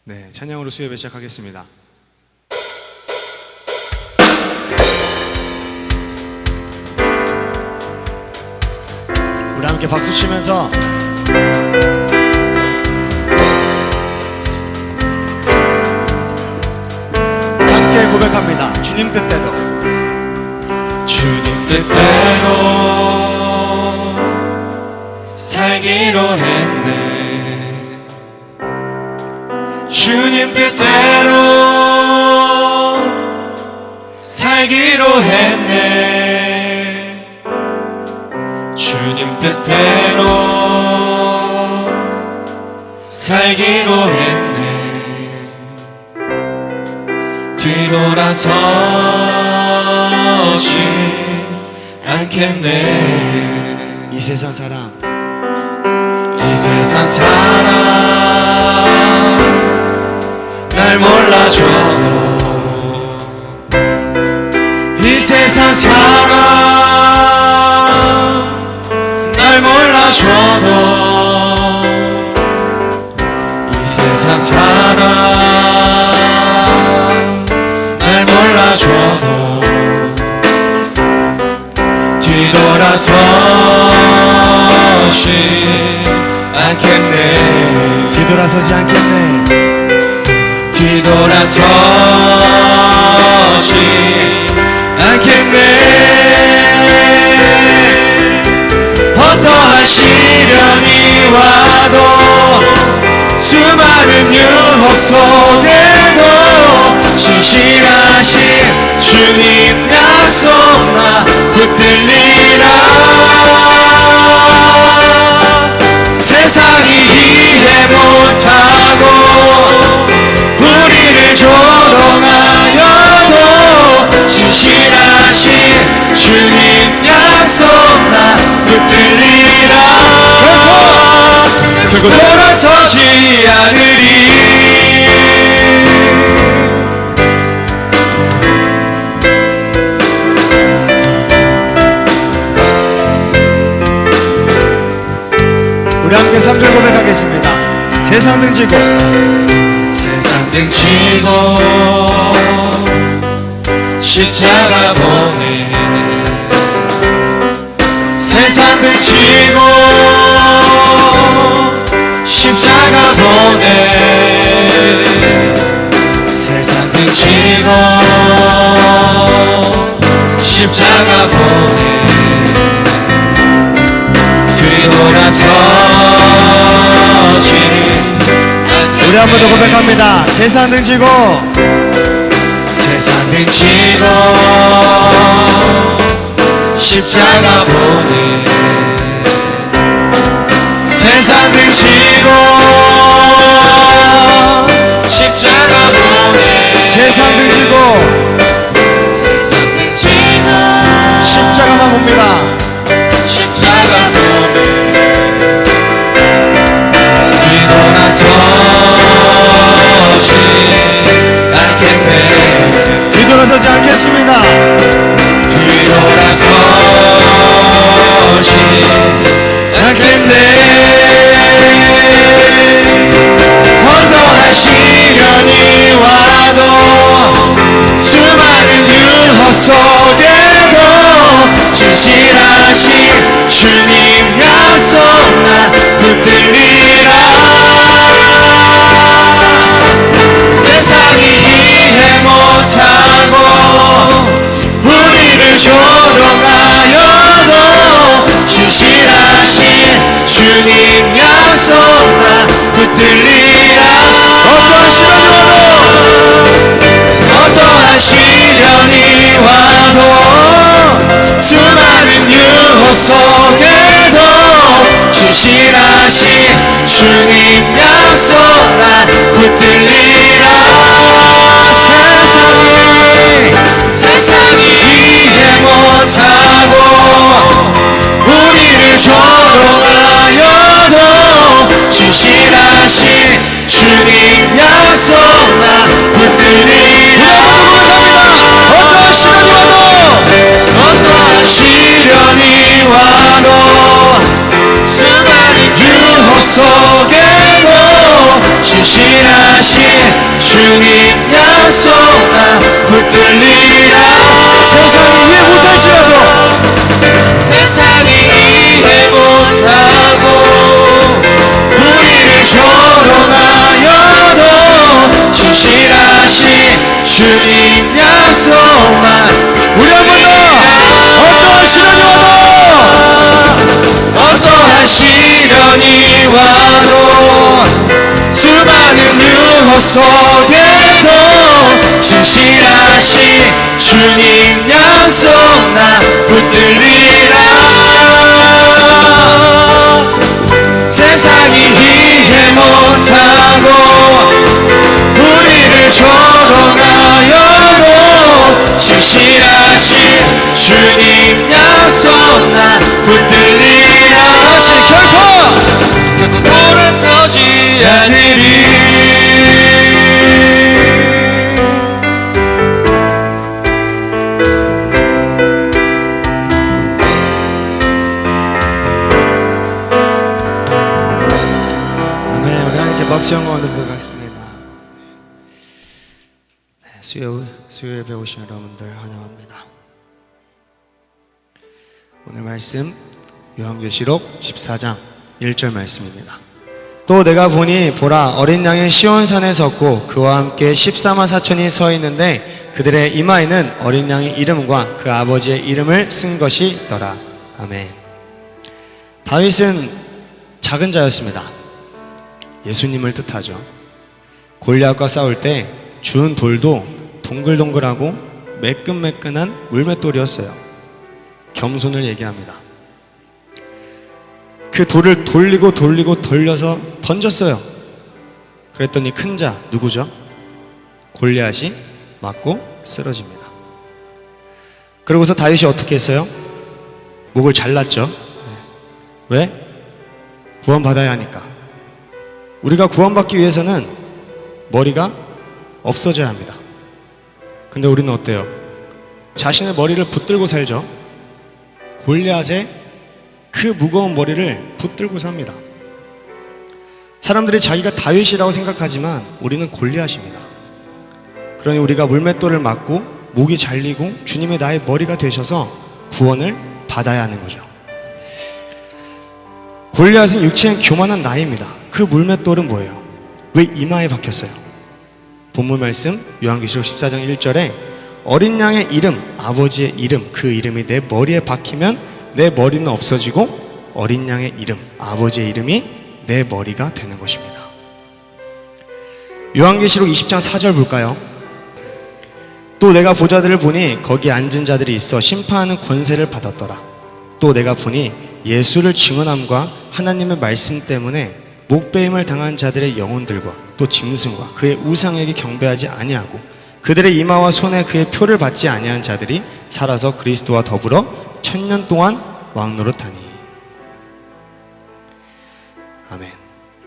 네, 찬양으로 수요예배 시작하겠습니다. 우리 함께 박수 치면서 함께 고백합니다. 주님 뜻대로, 주님 뜻대로 살기로 했네. 주님 뜻대로 살기로 했네. 주님 뜻대로 살기로 했네. 뒤돌아서지 않겠네. 이 세상 사람, 이 세상 사람 날 몰라줘도, 이 세상 사람 날 몰라줘도, 이 세상 사람 날 몰라줘도 뒤돌아서지 않겠네. 뒤돌아서지 않겠네. 뒤돌아서지 않겠네. 어떠한 시련이 와도, 수많은 유혹 속에도 신실하신 주님 약속 나 붙들리라. 세상이 이해 못하고 우리를 조롱하여도 신실하신 주님 약속 나 붙들리라. 결코 돌아서지 않으리. 우리 함께 3절 고백하겠습니다. 세상 등지고, 세상 등지고 십자가 보내. 세상 등지고 십자가 보내. 세상 등지고 십자가 보내. 뒤돌아서지 우리 한 번 더 고백합니다. 세상 등지고, 세상 등지고 십자가 보내. 세상 등지고 십자가 보내. 세상 등지고, 세상 등지고 십자가만 봅니다. 십자가 보내. 뒤돌아서지 않겠네. 뒤돌아서지 않겠습니다. 뒤돌아서지 않겠네. 어떠한 시련이 와도, 수많은 유혹 속에도 신실하신 주님 약속 나 붙들리라. 세상이 이해 못하고 우리를 조롱하여도 신실하신 주님 약속 나 붙들리라. 어떠한 시련이 와도, 수많은 유혹 속에도 신실하신 주님 약속 나 붙들리라. 세상이 이해 못하고 우리를 조롱하여도 신실하신 주님 약속 나 붙들리라. 어떠한 시련이 와도, 수많은 유혹 속에도 신실하신 주님 약속 나 붙들리라. 세상이 이해 못할지라도 세상이 이해 못하고 우리를 조롱하여도 신실하신 주님 약속만. 우리 한 번 더 어떠한 시련이 와도 어떠한 시련이 와도 수많은 유혹 속에도 신실하신 주님 약속 나 붙들리라. 세상이 이해 못하고 우리를 조롱하여도 신실하신 주님 약속 나 붙들리라. 다시 결코 돌아서지 않으리. 아멘. 우리 하나님께 박수 영광을 드리겠습니다. 수요 예배 오신 여러분들 환영합니다. 오늘 말씀 요한계시록 14장 1절 말씀입니다. 또 내가 보니 보라 어린 양이 시온산에 섰고 그와 함께 14만 4천이 서 있는데 그들의 이마에는 어린 양의 이름과 그 아버지의 이름을 쓴 것이 있더라. 아멘. 다윗은 작은 자였습니다. 예수님을 뜻하죠. 골리앗과 싸울 때 주운 돌도 동글동글하고 매끈매끈한 물맷돌이었어요. 겸손을 얘기합니다. 그 돌을 돌리고 돌려서 던졌어요. 그랬더니 큰 자 누구죠? 골리앗이 맞고 쓰러집니다. 그러고서 다윗이 어떻게 했어요? 목을 잘랐죠. 왜? 구원받아야 하니까. 우리가 구원받기 위해서는 머리가 없어져야 합니다. 근데 우리는 어때요? 자신의 머리를 붙들고 살죠. 골리앗의 그 무거운 머리를 붙들고 삽니다. 사람들이 자기가 다윗이라고 생각하지만 우리는 골리앗입니다. 그러니 우리가 물맷돌을 맞고 목이 잘리고 주님의 나의 머리가 되셔서 구원을 받아야 하는 거죠. 골리앗은 육체의 교만한 나입니다. 그 물맷돌은 뭐예요? 왜 이마에 박혔어요? 본문 말씀 요한계시록 14장 1절에 어린 양의 이름, 아버지의 이름, 그 이름이 내 머리에 박히면 내 머리는 없어지고 어린 양의 이름, 아버지의 이름이 내 머리가 되는 것입니다. 요한계시록 20장 4절 볼까요? 또 내가 보좌들을 보니 거기 앉은 자들이 있어 심판하는 권세를 받았더라. 또 내가 보니 예수를 증언함과 하나님의 말씀 때문에 목배임을 당한 자들의 영혼들과 또 짐승과 그의 우상에게 경배하지 아니하고 그들의 이마와 손에 그의 표를 받지 아니한 자들이 살아서 그리스도와 더불어 1000년 동안 왕노릇하니. 아멘.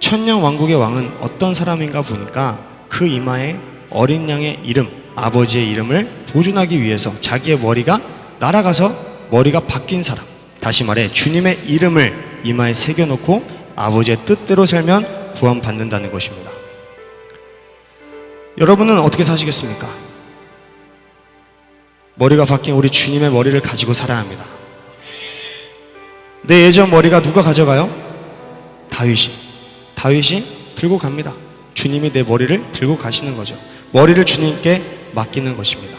1000년 왕국의 왕은 어떤 사람인가 보니까 그 이마에 어린 양의 이름, 아버지의 이름을 보존하기 위해서 자기의 머리가 날아가서 머리가 바뀐 사람, 다시 말해 주님의 이름을 이마에 새겨놓고 아버지의 뜻대로 살면 구원받는다는 것입니다. 여러분은 어떻게 사시겠습니까? 머리가 바뀐 우리 주님의 머리를 가지고 살아야 합니다. 내 예전 머리가 누가 가져가요? 다윗이 들고 갑니다. 주님이 내 머리를 들고 가시는 거죠. 머리를 주님께 맡기는 것입니다.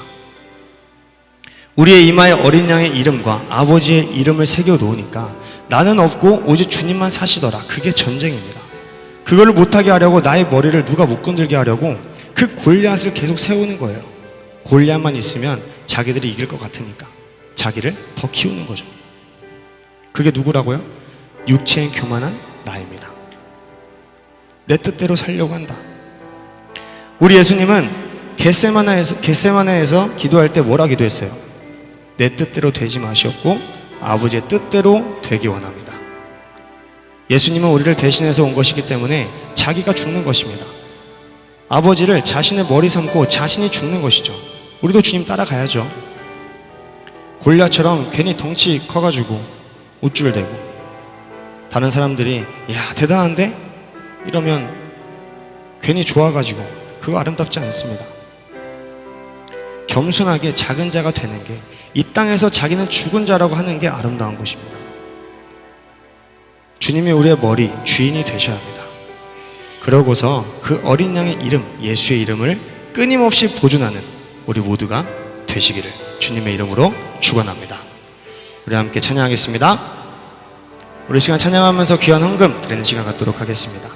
우리의 이마에 어린 양의 이름과 아버지의 이름을 새겨 놓으니까 나는 없고 오직 주님만 사시더라. 그게 전쟁입니다. 그걸 못하게 하려고 나의 머리를 누가 못 건들게 하려고 그 골리앗을 계속 세우는 거예요. 골리앗만 있으면 자기들이 이길 것 같으니까 자기를 더 키우는 거죠. 그게 누구라고요? 육체의 교만한 나입니다. 내 뜻대로 살려고 한다. 우리 예수님은 겟세마네에서 기도할 때 뭐라 기도했어요? 내 뜻대로 되지 마시옵고 아버지의 뜻대로 되기 원합니다. 예수님은 우리를 대신해서 온 것이기 때문에 자기가 죽는 것입니다. 아버지를 자신의 머리 삼고 자신이 죽는 것이죠. 우리도 주님 따라가야죠. 골리앗처럼 괜히 덩치 커가지고 우쭐대고 다른 사람들이 야 대단한데? 이러면 괜히 좋아가지고 그거 아름답지 않습니다. 겸손하게 작은 자가 되는 게, 이 땅에서 자기는 죽은 자라고 하는 게 아름다운 것입니다. 주님이 우리의 머리, 주인이 되셔야 합니다. 그러고서 그 어린 양의 이름, 예수의 이름을 끊임없이 보존하는 우리 모두가 되시기를 주님의 이름으로 축원합니다. 우리 함께 찬양하겠습니다. 우리 시간 찬양하면서 귀한 헌금 드리는 시간 갖도록 하겠습니다.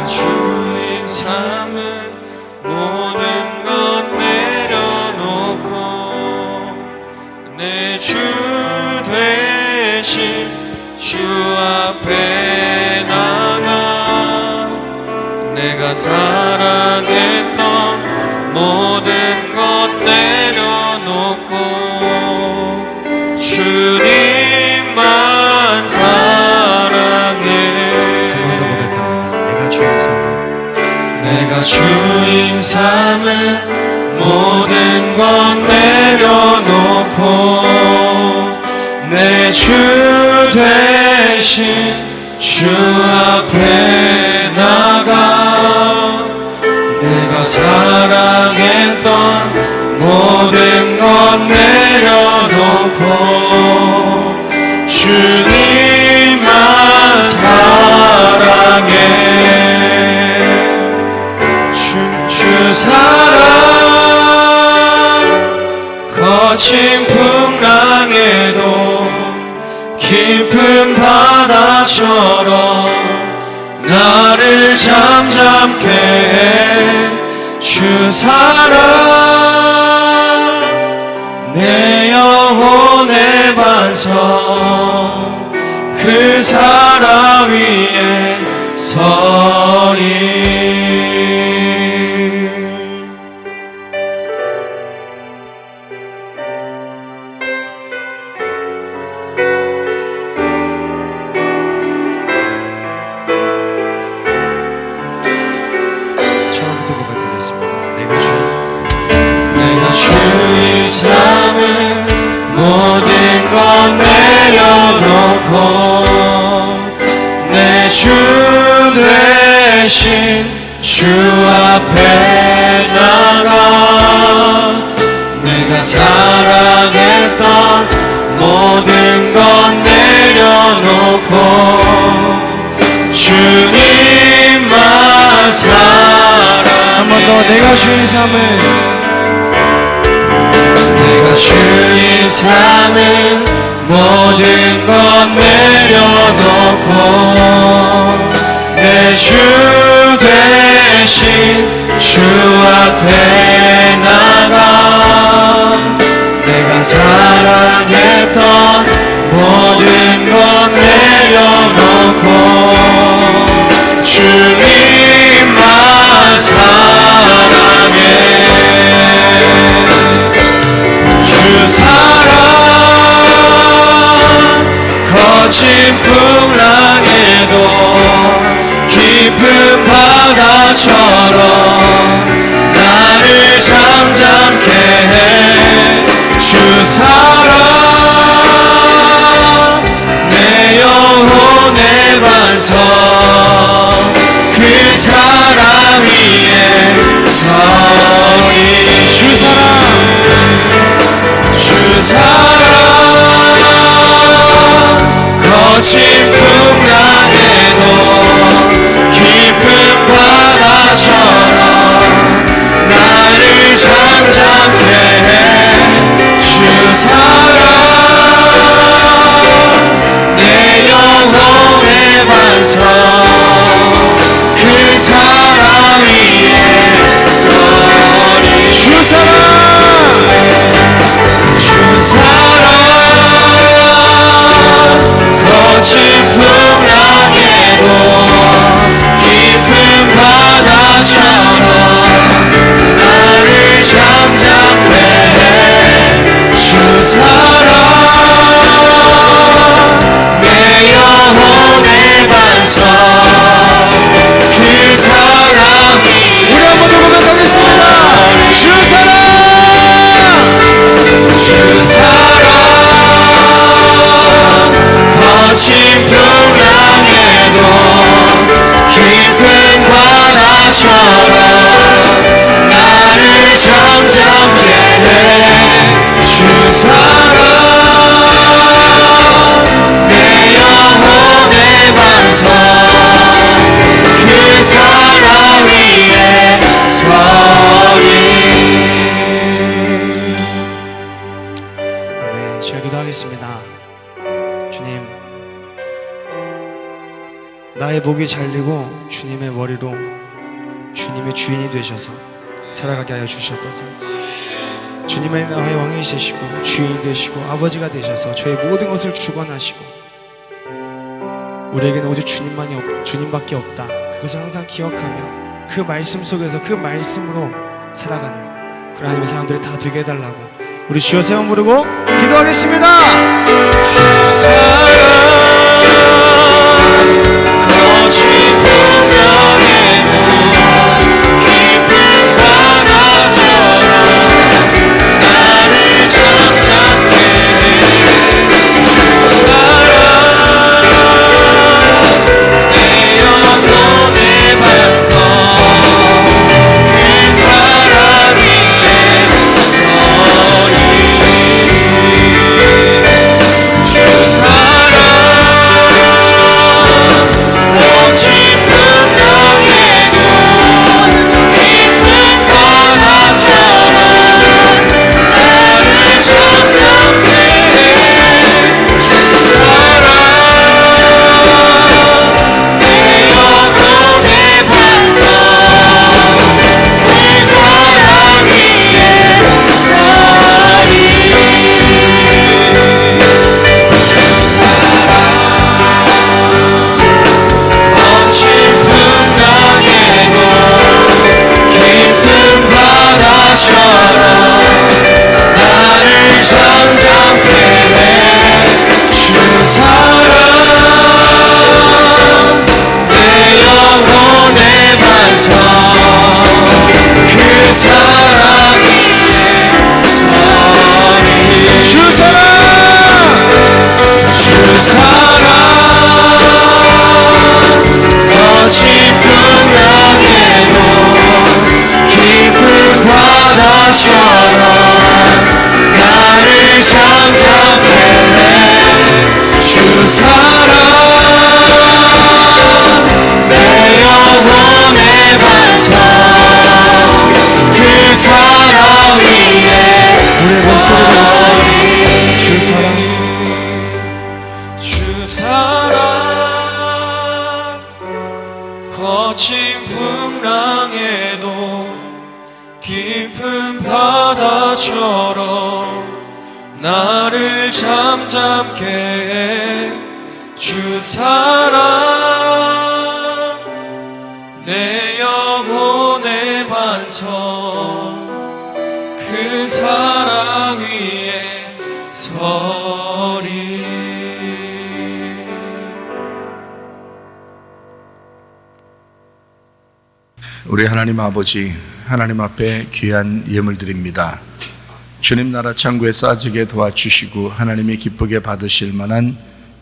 주인 삼은 모든 것 내려놓고 내 주 되신 주 앞에 나가 내가 사랑했던 모든 것 내려놓고 주님만 사랑해. 내가 주인 삼은 모든 것 내려놓고 내 주 되신 주 앞에 나가 내가 사랑했던 모든 것 내려놓고 주님만 사랑해. 주 사랑 거친 풍랑에도 깊은 바다처럼 나를 잠잠케 해. 주 사랑 내 영혼의 반석 그 사랑 위에 서리. 주의 삶은 모든 것 내려놓고 내 주 되신 주 앞에 나가 내가 사랑했던 모든 것 내려놓고 주님만 사랑해. 한 번 더. 내가 주인 삶은 내가 주인 삼은 모든 것 내려놓고 내 주 되신 주 앞에 나가 내가 사랑했던 모든 것 내려놓고 주님만 사랑해. 주 사랑 거친 풍랑에도 깊은 바다처럼 나를 잠잠케 해. 주 사랑 내 영혼의 반석 그 사랑 위에 기도하겠습니다. 주님, 나의 목이 잘리고 주님의 머리로 주님의 주인이 되셔서 살아가게 하여 주셨다서, 주님의 나의 왕이 되시고 주인이 되시고 아버지가 되셔서 저의 모든 것을 주관하시고, 우리에게는 오직 주님밖에 없다, 그것을 항상 기억하며 그 말씀 속에서 그 말씀으로 살아가는 그런 하나님의 사람들이 다 되게 해달라고 우리 주여 세 번 부르고 기도하겠습니다. 주 사랑 거친 풍랑에도 깊은 바다처럼 나를 잠잠케 해. 주 사랑 내 영혼의 반석, 그 사랑 위에 서리. 주 사랑 거친 풍랑에도 깊은 바다처럼 나를 잠잠케 해. 주 사랑 내 영혼의 반석, 그 사랑 위에 서리. 거친 풍랑에도 깊은 바다처럼 나를 잠잠케 해. 주 사랑 내 영혼의 반석, 그 사랑 위에 서리. 주 사랑 거친 풍랑에도 깊은 바다처럼 나를 잠잠케 해. 주 사랑 내 영혼의 반석, 그 사랑 위에 서리. 주 사랑 주 사랑 거친 풍랑에도 깊은 바다처럼 나를 잠잠케 해. 주 사랑 내 영혼의 반석, 그 사랑 위에 서리. 우리 하나님 아버지, 하나님 앞에 귀한 예물 드립니다. 주님 나라 창고에 쌓아지게 도와주시고 하나님이 기쁘게 받으실 만한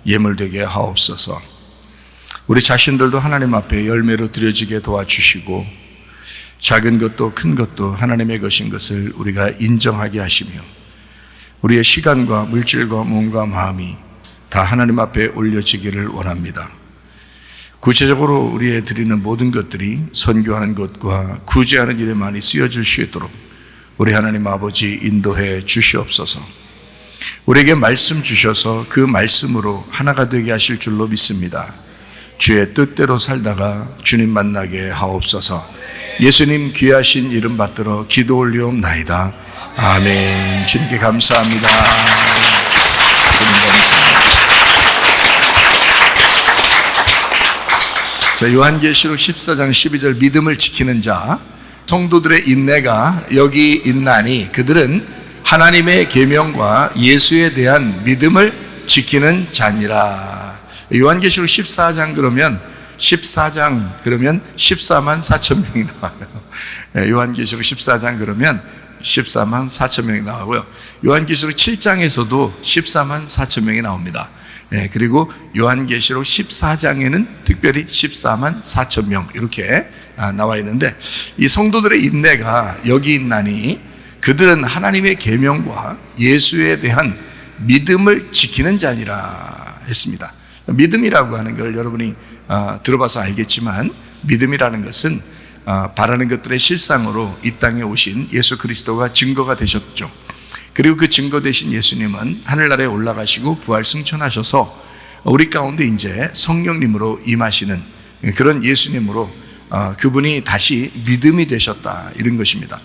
예물 되게 하옵소서. 우리 자신들도 하나님 앞에 열매로 드려지게 도와주시고 작은 것도 큰 것도 하나님의 것인 것을 우리가 인정하게 하시며 우리의 시간과 물질과 몸과 마음이 다 하나님 앞에 올려지기를 원합니다. 구체적으로 우리의 드리는 모든 것들이 선교하는 것과 구제하는 일에 많이 쓰여질 수 있도록 우리 하나님 아버지 인도해 주시옵소서. 우리에게 말씀 주셔서 그 말씀으로 하나가 되게 하실 줄로 믿습니다. 주의 뜻대로 살다가 주님 만나게 하옵소서. 예수님 귀하신 이름 받들어 기도 올리옵나이다. 아멘. 주님께 감사합니다. 자, 요한계시록 14장 12절 믿음을 지키는 자, 성도들의 인내가 여기 있나니 그들은 하나님의 계명과 예수에 대한 믿음을 지키는 자니라. 요한계시록 14장 그러면 14만 4천 명이 나와요. 요한계시록 14장 그러면 14만 4천 명이 나오고요. 요한계시록 7장에서도 14만 4천 명이 나옵니다. 그리고 요한계시록 14장에는 특별히 14만 4천 명 이렇게 나와 있는데, 이 성도들의 인내가 여기 있나니 그들은 하나님의 계명과 예수에 대한 믿음을 지키는 자니라 했습니다. 믿음이라고 하는 걸 여러분이 들어봐서 알겠지만, 믿음이라는 것은 바라는 것들의 실상으로 이 땅에 오신 예수 그리스도가 증거가 되셨죠. 그리고 그 증거 되신 예수님은 하늘나라에 올라가시고 부활 승천하셔서 우리 가운데 이제 성령님으로 임하시는 그런 예수님으로 그분이 다시 믿음이 되셨다, 이런 것입니다.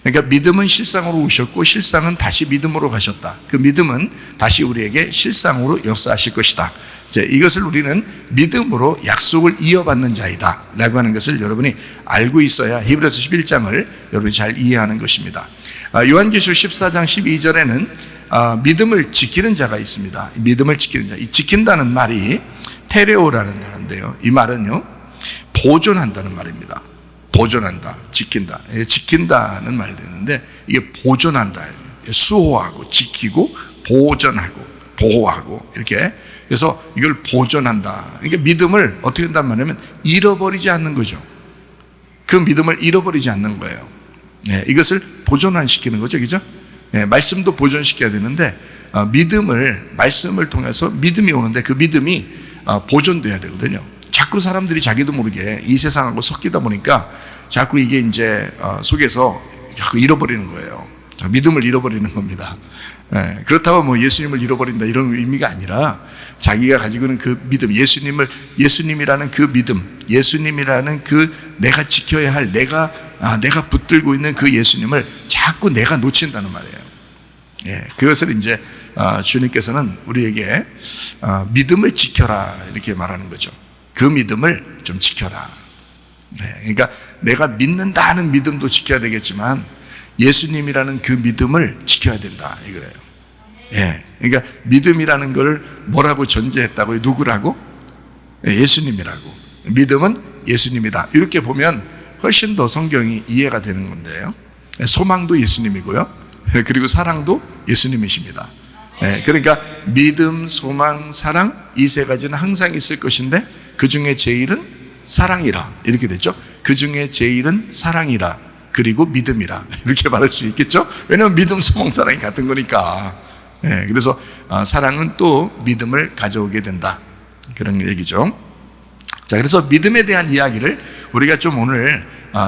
그러니까 믿음은 실상으로 오셨고 실상은 다시 믿음으로 가셨다. 그 믿음은 다시 우리에게 실상으로 역사하실 것이다. 이제 이것을 우리는 믿음으로 약속을 이어받는 자이다 라고 하는 것을 여러분이 알고 있어야 히브리서 11장을 여러분이 잘 이해하는 것입니다. 요한계시록 14장 12절에는 믿음을 지키는 자가 있습니다. 믿음을 지키는 자. 이 지킨다는 말이 테레오라는 단어인데요, 이 말은요 보존한다는 말입니다. 보존한다, 지킨다. 지킨다는 말이 되는데 이게 보존한다, 수호하고 지키고 보존하고 보호하고 이렇게, 그래서 이걸 보존한다. 그러니까 믿음을 어떻게 한단 말이냐면 잃어버리지 않는 거죠. 그 믿음을 잃어버리지 않는 거예요. 이것을 보존시키는 거죠, 그죠? 말씀도 보존시켜야 되는데 믿음을, 말씀을 통해서 믿음이 오는데 그 믿음이 보존돼야 되거든요. 자꾸 사람들이 자기도 모르게 이 세상하고 섞이다 보니까 자꾸 이게 이제 속에서 자꾸 잃어버리는 거예요. 믿음을 잃어버리는 겁니다. 그렇다고 뭐 예수님을 잃어버린다 이런 의미가 아니라 자기가 가지고 있는 그 믿음, 예수님이라는 그 믿음, 예수님이라는 그 내가 지켜야 할 내가 붙들고 있는 그 예수님을 자꾸 내가 놓친다는 말이에요. 그것을 이제 주님께서는 우리에게 믿음을 지켜라 이렇게 말하는 거죠. 그 믿음을 좀 지켜라. 그러니까 내가 믿는다는 믿음도 지켜야 되겠지만 예수님이라는 그 믿음을 지켜야 된다 이거예요. 그러니까 믿음이라는 걸 뭐라고 전제했다고요? 누구라고? 예수님이라고. 믿음은 예수님이다. 이렇게 보면 훨씬 더 성경이 이해가 되는 건데요. 소망도 예수님이고요. 그리고 사랑도 예수님이십니다. 그러니까 믿음, 소망, 사랑 이 세 가지는 항상 있을 것인데 그 중에 제일은 사랑이라 이렇게 됐죠. 그 중에 제일은 사랑이라 그리고 믿음이라 이렇게 말할 수 있겠죠. 왜냐하면 믿음, 소망, 사랑이 같은 거니까. 그래서 사랑은 또 믿음을 가져오게 된다, 그런 얘기죠. 자, 그래서 믿음에 대한 이야기를 우리가 좀 오늘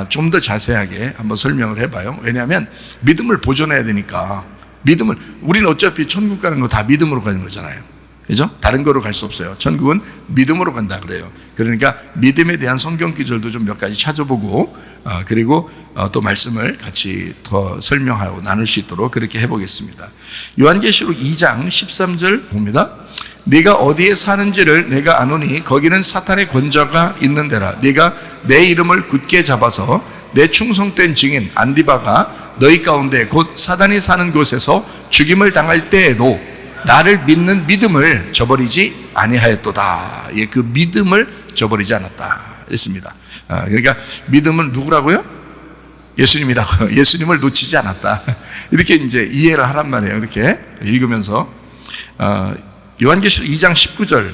좀 더 자세하게 한번 설명을 해봐요. 왜냐하면 믿음을 보존해야 되니까. 믿음을, 우리는 어차피 천국 가는 거 다 믿음으로 가는 거잖아요, 그죠? 다른 거로 갈 수 없어요. 천국은 믿음으로 간다 그래요. 그러니까 믿음에 대한 성경 기절도 좀 몇 가지 찾아보고 그리고 또 말씀을 같이 더 설명하고 나눌 수 있도록 그렇게 해보겠습니다. 요한계시록 2장 13절 봅니다. 네가 어디에 사는지를 내가 아노니 거기는 사탄의 권좌가 있는 데라. 네가 내 이름을 굳게 잡아서 내 충성된 증인 안디바가 너희 가운데 곧 사단이 사는 곳에서 죽임을 당할 때에도 나를 믿는 믿음을 저버리지 아니하였도다. 그 믿음을 저버리지 않았다 했습니다. 그러니까 믿음은 누구라고요? 예수님이라고요. 예수님을 놓치지 않았다. 이렇게 이제 이해를 하란 말이에요. 이렇게 읽으면서 요한계시록 2장 19절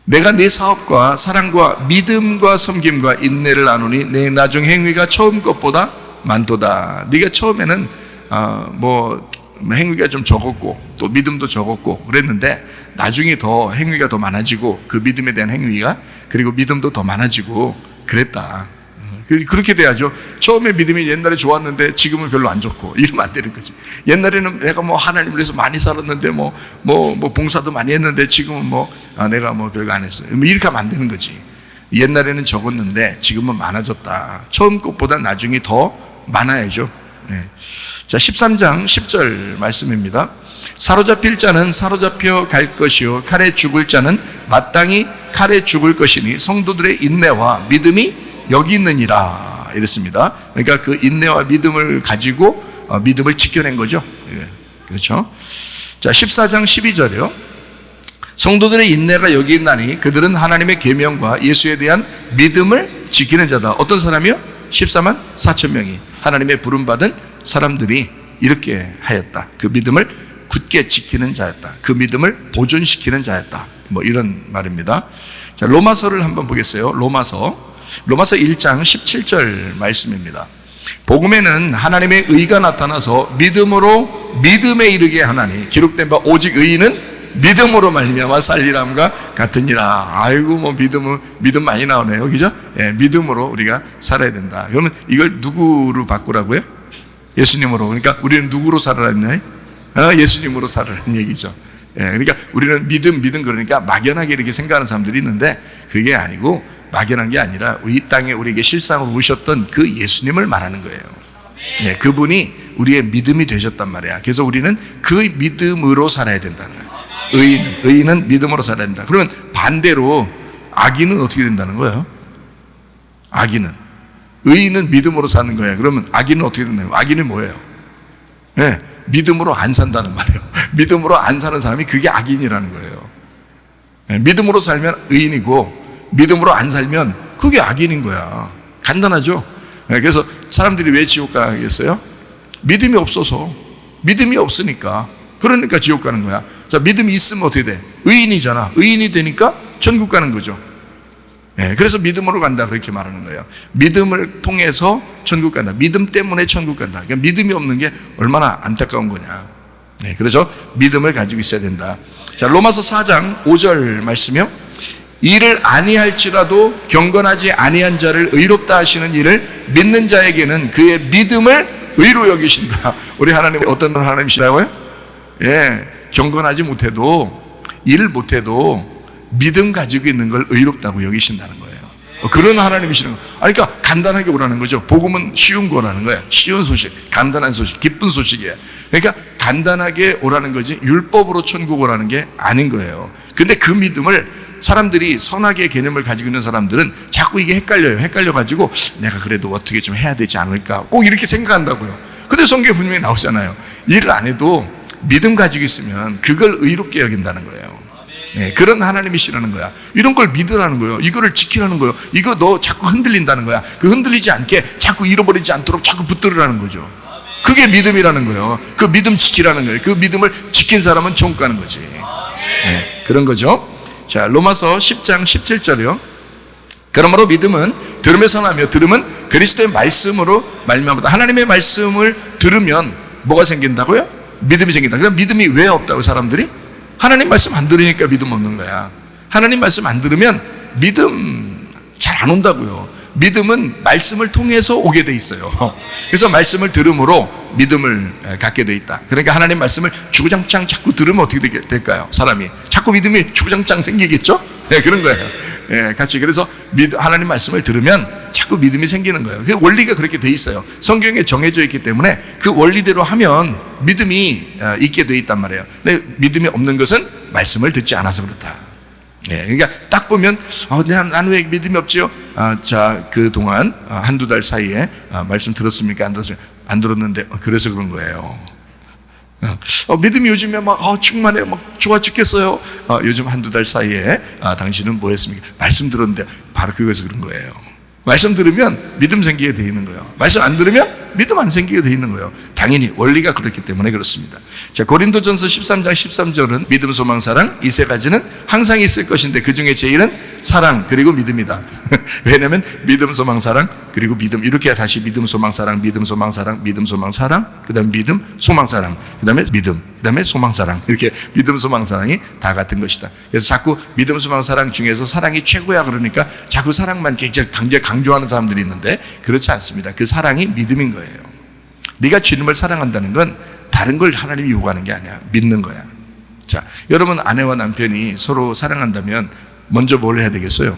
내가 네 사업과 사랑과 믿음과 섬김과 인내를 나누니 내 나중 행위가 처음 것보다 많도다. 네가 처음에는 행위가 좀 적었고 또 믿음도 적었고 그랬는데 나중에 더 행위가 더 많아지고 그 믿음에 대한 행위가 그리고 믿음도 더 많아지고 그랬다. 그렇게 돼야죠. 처음에 믿음이 옛날에 좋았는데 지금은 별로 안 좋고 이러면 안 되는 거지. 옛날에는 내가 하나님을 위해서 많이 살았는데 봉사도 많이 했는데 지금은 내가 별거 안 했어. 이렇게 하면 안 되는 거지. 옛날에는 적었는데 지금은 많아졌다. 처음 것보다 나중에 더 많아야죠. 자, 13장 10절 말씀입니다. 사로잡힐 자는 사로잡혀 갈 것이요 칼에 죽을 자는 마땅히 칼에 죽을 것이니 성도들의 인내와 믿음이 여기 있느니라 이랬습니다. 그러니까 그 인내와 믿음을 가지고 믿음을 지켜낸 거죠. 그렇죠. 자, 14장 12절이요. 성도들의 인내가 여기 있나니 그들은 하나님의 계명과 예수에 대한 믿음을 지키는 자다. 어떤 사람이요? 14만 4천 명이 하나님의 부름받은 사람들이 이렇게 하였다. 그 믿음을 굳게 지키는 자였다. 그 믿음을 보존시키는 자였다. 이런 말입니다. 자, 로마서를 한번 보겠어요. 로마서 1장 17절 말씀입니다. 복음에는 하나님의 의가 나타나서 믿음으로 믿음에 이르게 하나니 기록된 바 오직 의인은 믿음으로 말미암아 살리람과 같으니라. 아이고 믿음 많이 나오네요, 그죠? 믿음으로 우리가 살아야 된다. 그러면 이걸 누구로 바꾸라고요? 예수님으로. 그러니까 우리는 누구로 살아났나요? 예수님으로 살아라는 얘기죠. 예, 그러니까 우리는 믿음 그러니까 막연하게 이렇게 생각하는 사람들이 있는데 그게 아니고 막연한 게 아니라 이 땅에 우리에게 실상으로 오셨던 그 예수님을 말하는 거예요. 예, 그분이 우리의 믿음이 되셨단 말이야. 그래서 우리는 그 믿음으로 살아야 된다는 거예요. 의인은 믿음으로 살아야 된다. 그러면 반대로 악인은 어떻게 된다는 거예요? 의인은 믿음으로 사는 거예요. 그러면 악인은 어떻게 된다는 거예요? 악인이 뭐예요? 예, 믿음으로 안 산다는 말이에요. 믿음으로 안 사는 사람이 그게 악인이라는 거예요. 예, 믿음으로 살면 의인이고 믿음으로 안 살면 그게 악인인 거야. 간단하죠? 예, 그래서 사람들이 왜 지옥 가겠어요? 믿음이 없어서. 믿음이 없으니까. 그러니까 지옥 가는 거야. 자, 믿음이 있으면 어떻게 돼? 의인이잖아. 의인이 되니까 천국 가는 거죠. 예, 그래서 믿음으로 간다 그렇게 말하는 거예요. 믿음을 통해서 천국 간다. 믿음 때문에 천국 간다. 그러니까 믿음이 없는 게 얼마나 안타까운 거냐. 네, 그래서 믿음을 가지고 있어야 된다. 자, 로마서 4장 5절 말씀이요. 이를 아니할지라도 경건하지 아니한 자를 의롭다 하시는 이를 믿는 자에게는 그의 믿음을 의로 여기신다. 우리 하나님 어떤 하나님이시라고요? 예, 경건하지 못해도 일 못해도 믿음 가지고 있는 걸 의롭다고 여기신다는 거예요. 그런 하나님이시는 거예요. 그러니까 간단하게 오라는 거죠. 복음은 쉬운 거라는 거예요. 쉬운 소식, 간단한 소식, 기쁜 소식이에요. 그러니까 간단하게 오라는 거지 율법으로 천국 오라는 게 아닌 거예요. 근데 그 믿음을 사람들이 선악의 개념을 가지고 있는 사람들은 자꾸 이게 헷갈려가지고 내가 그래도 어떻게 좀 해야 되지 않을까 꼭 이렇게 생각한다고요. 근데 성경에 분명히 나오잖아요. 일을 안 해도 믿음 가지고 있으면 그걸 의롭게 여긴다는 거예요. 예, 그런 하나님이시라는 거야. 이런 걸 믿으라는 거예요. 이거를 지키라는 거예요. 이거 너 자꾸 흔들린다는 거야. 그 흔들리지 않게 자꾸 잃어버리지 않도록 자꾸 붙들으라는 거죠. 그게 믿음이라는 거예요. 그 믿음 지키라는 거예요. 그 믿음을 지킨 사람은 천국 가는 거지. 예, 그런 거죠. 자, 로마서 10장 17절이요. 그러므로 믿음은 들음에서 나며 들음은 그리스도의 말씀으로 말미암았다. 하나님의 말씀을 들으면 뭐가 생긴다고요? 믿음이 생긴다. 그럼 믿음이 왜 없다고 사람들이? 하나님 말씀 안 들으니까 믿음 없는 거야. 하나님 말씀 안 들으면 믿음 잘 안 온다고요. 믿음은 말씀을 통해서 오게 돼 있어요. 그래서 말씀을 들음으로 믿음을 갖게 돼 있다. 그러니까 하나님 말씀을 주구장창 자꾸 들으면 어떻게 될까요? 사람이 자꾸 믿음이 주구장창 생기겠죠? 네, 그런 거예요. 네, 같이. 그래서 하나님 말씀을 들으면 자꾸 믿음이 생기는 거예요. 그 원리가 그렇게 돼 있어요. 성경에 정해져 있기 때문에 그 원리대로 하면 믿음이 있게 돼 있단 말이에요. 근데 믿음이 없는 것은 말씀을 듣지 않아서 그렇다. 예, 그러니까 딱 보면 나는 왜 믿음이 없지요? 자, 그동안 한두 달 사이에 말씀 들었습니까? 안 들었습니까? 안 들었는데 그래서 그런 거예요. 믿음이 요즘에 막 충만해 막 좋아 죽겠어요. 요즘 한두 달 사이에 당신은 뭐 했습니까? 말씀 들었는데 바로 그거에서 그런 거예요. 말씀 들으면 믿음 생기게 돼 있는 거예요. 말씀 안 들으면 믿음 안 생기게 돼 있는 거예요. 당연히 원리가 그렇기 때문에 그렇습니다. 자, 고린도전서 13장 13절은 믿음, 소망, 사랑 이 세 가지는 항상 있을 것인데 그 중에 제일은 사랑 그리고 믿음이다. 왜냐하면 믿음, 소망, 사랑 그리고 믿음 이렇게 다시 믿음, 소망, 사랑, 믿음, 소망, 사랑, 믿음, 소망, 사랑 그다음 믿음, 소망, 사랑 그다음에 믿음, 그다음에 소망, 사랑 이렇게 믿음, 소망, 사랑이 다 같은 것이다. 그래서 자꾸 믿음, 소망, 사랑 중에서 사랑이 최고야 그러니까 자꾸 사랑만 굉장히 강조하는 사람들이 있는데 그렇지 않습니다. 그 사랑이 믿음인 거예요. 네가 주님을 사랑한다는 건 다른 걸 하나님이 요구하는 게 아니야. 믿는 거야. 자, 여러분 아내와 남편이 서로 사랑한다면 먼저 뭘 해야 되겠어요?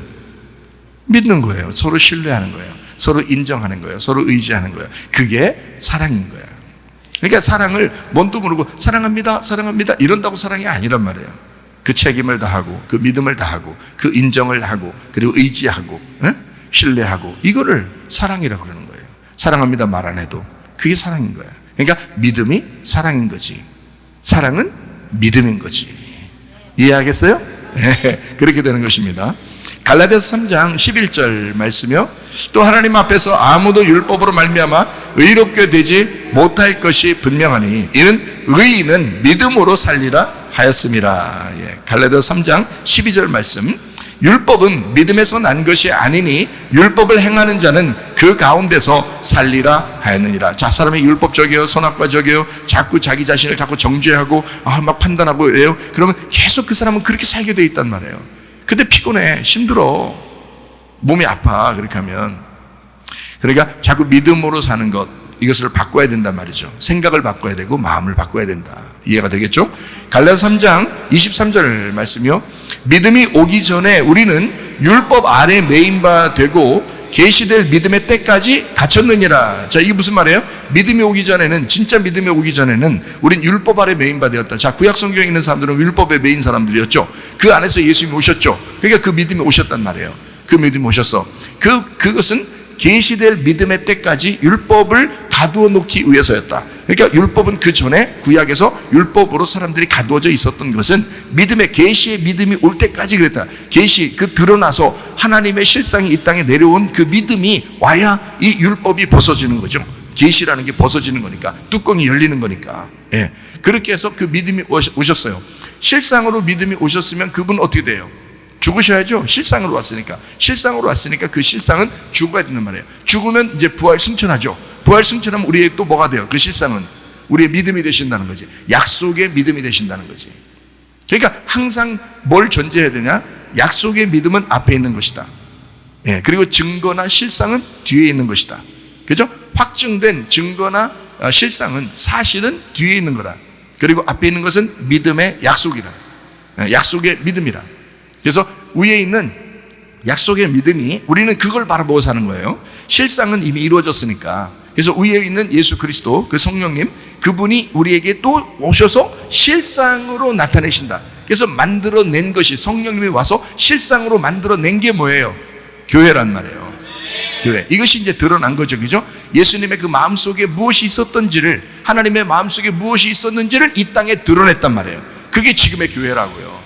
믿는 거예요. 서로 신뢰하는 거예요. 서로 인정하는 거예요. 서로 의지하는 거예요. 그게 사랑인 거야. 그러니까 사랑을 뭔도 모르고 사랑합니다, 사랑합니다 이런다고 사랑이 아니란 말이에요. 그 책임을 다하고 그 믿음을 다하고 그 인정을 하고 그리고 의지하고 신뢰하고 이거를 사랑이라고 그러는 거예요. 사랑합니다 말 안 해도 그게 사랑인 거야. 그러니까 믿음이 사랑인 거지. 사랑은 믿음인 거지. 이해하겠어요? 네, 그렇게 되는 것입니다. 갈라디아서 3장 11절 말씀이요. 또 하나님 앞에서 아무도 율법으로 말미암아 의롭게 되지 못할 것이 분명하니 이는 의인은 믿음으로 살리라 하였음이라. 예, 갈라디아서 3장 12절 말씀. 율법은 믿음에서 난 것이 아니니 율법을 행하는 자는 그 가운데서 살리라 하였느니라. 자, 사람이 율법적이요 선악과적이요 자꾸 자기 자신을 자꾸 정죄하고 막 판단하고 이래요. 그러면 계속 그 사람은 그렇게 살게 돼 있단 말이에요. 근데 피곤해, 힘들어, 몸이 아파 그렇게 하면. 그러니까 자꾸 믿음으로 사는 것 이것을 바꿔야 된단 말이죠. 생각을 바꿔야 되고 마음을 바꿔야 된다. 이해가 되겠죠? 갈라디아서 3장 23절 말씀이요. 믿음이 오기 전에 우리는 율법 아래 매인 바 되고 계시될 믿음의 때까지 갇혔느니라. 자, 이게 무슨 말이에요? 믿음이 오기 전에는, 진짜 믿음이 오기 전에는 우린 율법 아래 매인 바 되었다. 자, 구약 성경에 있는 사람들은 율법에 매인 사람들이었죠. 그 안에서 예수님이 오셨죠. 그러니까 그 믿음이 오셨단 말이에요. 그 믿음이 오셨어. 그것은 계시될 믿음의 때까지 율법을 가두어 놓기 위해서였다. 그러니까 율법은 그 전에 구약에서 율법으로 사람들이 가두어져 있었던 것은 믿음의, 계시의 믿음이 올 때까지 그랬다. 계시, 그 드러나서 하나님의 실상이 이 땅에 내려온 그 믿음이 와야 이 율법이 벗어지는 거죠. 계시라는 게 벗어지는 거니까, 뚜껑이 열리는 거니까. 예. 그렇게 해서 그 믿음이 오셨어요. 실상으로 믿음이 오셨으면 그분은 어떻게 돼요? 죽으셔야죠. 실상으로 왔으니까. 실상으로 왔으니까 그 실상은 죽어야 된단 말이에요. 죽으면 이제 부활 승천하죠. 부활 승천하면 우리의 또 뭐가 돼요? 그 실상은 우리의 믿음이 되신다는 거지. 약속의 믿음이 되신다는 거지. 그러니까 항상 뭘 전제해야 되냐? 약속의 믿음은 앞에 있는 것이다. 예, 그리고 증거나 실상은 뒤에 있는 것이다. 그죠? 확증된 증거나 실상은, 사실은 뒤에 있는 거다. 그리고 앞에 있는 것은 믿음의 약속이다. 약속의 믿음이다. 그래서 위에 있는 약속의 믿음이, 우리는 그걸 바라보고 사는 거예요. 실상은 이미 이루어졌으니까. 그래서 위에 있는 예수 그리스도, 그 성령님, 그분이 우리에게 또 오셔서 실상으로 나타내신다. 그래서 만들어낸 것이, 성령님이 와서 실상으로 만들어낸 게 뭐예요? 교회란 말이에요. 교회. 이것이 이제 드러난 거죠. 그죠? 예수님의 그 마음속에 무엇이 있었던지를, 하나님의 마음속에 무엇이 있었는지를 이 땅에 드러냈단 말이에요. 그게 지금의 교회라고요.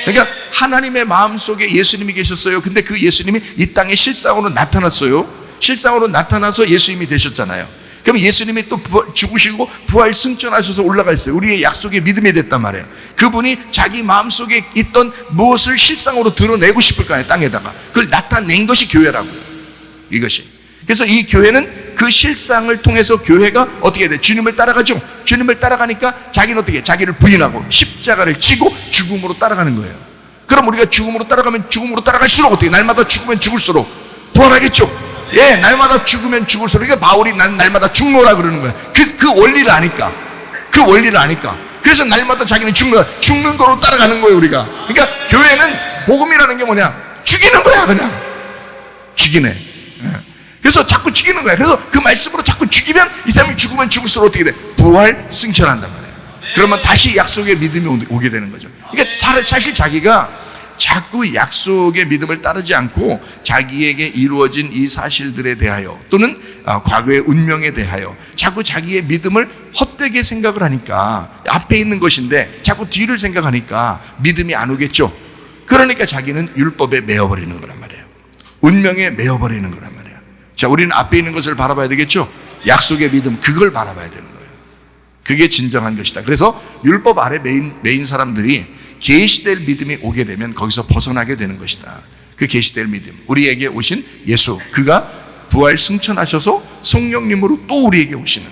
그러니까 하나님의 마음속에 예수님이 계셨어요. 근데 그 예수님이 이 땅에 실상으로 나타났어요. 실상으로 나타나서 예수님이 되셨잖아요. 그럼 예수님이 또 죽으시고 부활 승천하셔서 올라가 있어요. 우리의 약속의 믿음이 됐단 말이에요. 그분이 자기 마음속에 있던 무엇을 실상으로 드러내고 싶을 거 아니에요. 땅에다가. 그걸 나타낸 것이 교회라고요. 이것이. 그래서 이 교회는 그 실상을 통해서 교회가 어떻게 돼? 주님을 따라가죠. 주님을 따라가니까 자기는 어떻게 해? 자기를 부인하고 십자가를 지고 죽음으로 따라가는 거예요. 그럼 우리가 죽음으로 따라가면 죽음으로 따라갈수록 어떻게? 날마다 죽으면 죽을수록 부활하겠죠. 예, 날마다 죽으면 죽을수록. 그러니까 바울이 난 날마다 죽노라 그러는 거예요. 그 원리를 아니까. 그 원리를 아니까. 그래서 날마다 자기는 죽는 거로 따라가는 거예요, 우리가. 그러니까 교회는, 복음이라는 게 뭐냐? 죽이는 거야, 그냥. 죽이네. 그래서 자꾸 죽이는 거야. 그래서 그 말씀으로 자꾸 죽이면 이 사람이 죽으면 죽을수록 어떻게 돼? 부활 승천한단 말이에요. 그러면 다시 약속의 믿음이 오게 되는 거죠. 그러니까 사실 자기가 자꾸 약속의 믿음을 따르지 않고 자기에게 이루어진 이 사실들에 대하여, 또는 과거의 운명에 대하여 자꾸 자기의 믿음을 헛되게 생각을 하니까, 앞에 있는 것인데 자꾸 뒤를 생각하니까 믿음이 안 오겠죠. 그러니까 자기는 율법에 매어버리는 거란 말이에요. 운명에 매어버리는 거란 말이에요. 자, 우리는 앞에 있는 것을 바라봐야 되겠죠. 약속의 믿음, 그걸 바라봐야 되는 거예요. 그게 진정한 것이다. 그래서 율법 아래 매인 사람들이 계시될 믿음이 오게 되면 거기서 벗어나게 되는 것이다. 그 계시될 믿음, 우리에게 오신 예수, 그가 부활 승천하셔서 성령님으로 또 우리에게 오시는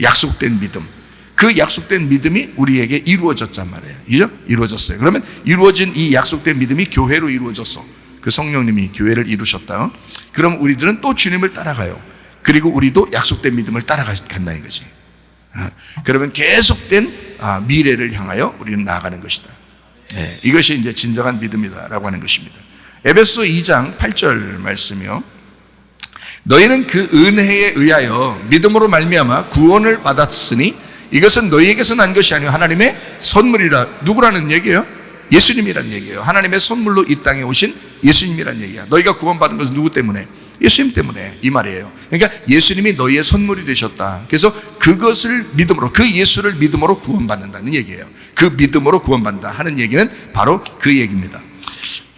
약속된 믿음, 그 약속된 믿음이 우리에게 이루어졌단 말이에요. 그죠? 이루어졌어요. 그러면 이루어진 이 약속된 믿음이 교회로 이루어졌어. 그 성령님이 교회를 이루셨다. 그럼 우리들은 또 주님을 따라가요. 그리고 우리도 약속된 믿음을 따라간다는 거지. 그러면 계속된 미래를 향하여 우리는 나아가는 것이다. 이것이 이제 진정한 믿음이다라고 하는 것입니다. 에베소 2장 8절 말씀이요. 너희는 그 은혜에 의하여 믿음으로 말미암아 구원을 받았으니 이것은 너희에게서 난 것이 아니요 하나님의 선물이라. 누구라는 얘기예요? 예수님이라는 얘기예요. 하나님의 선물로 이 땅에 오신 예수님이라는 얘기야. 너희가 구원받은 것은 누구 때문에? 예수님 때문에, 이 말이에요. 그러니까 예수님이 너희의 선물이 되셨다. 그래서 그것을 믿음으로, 그 예수를 믿음으로 구원받는다는 얘기예요. 그 믿음으로 구원받는다 하는 얘기는 바로 그 얘기입니다.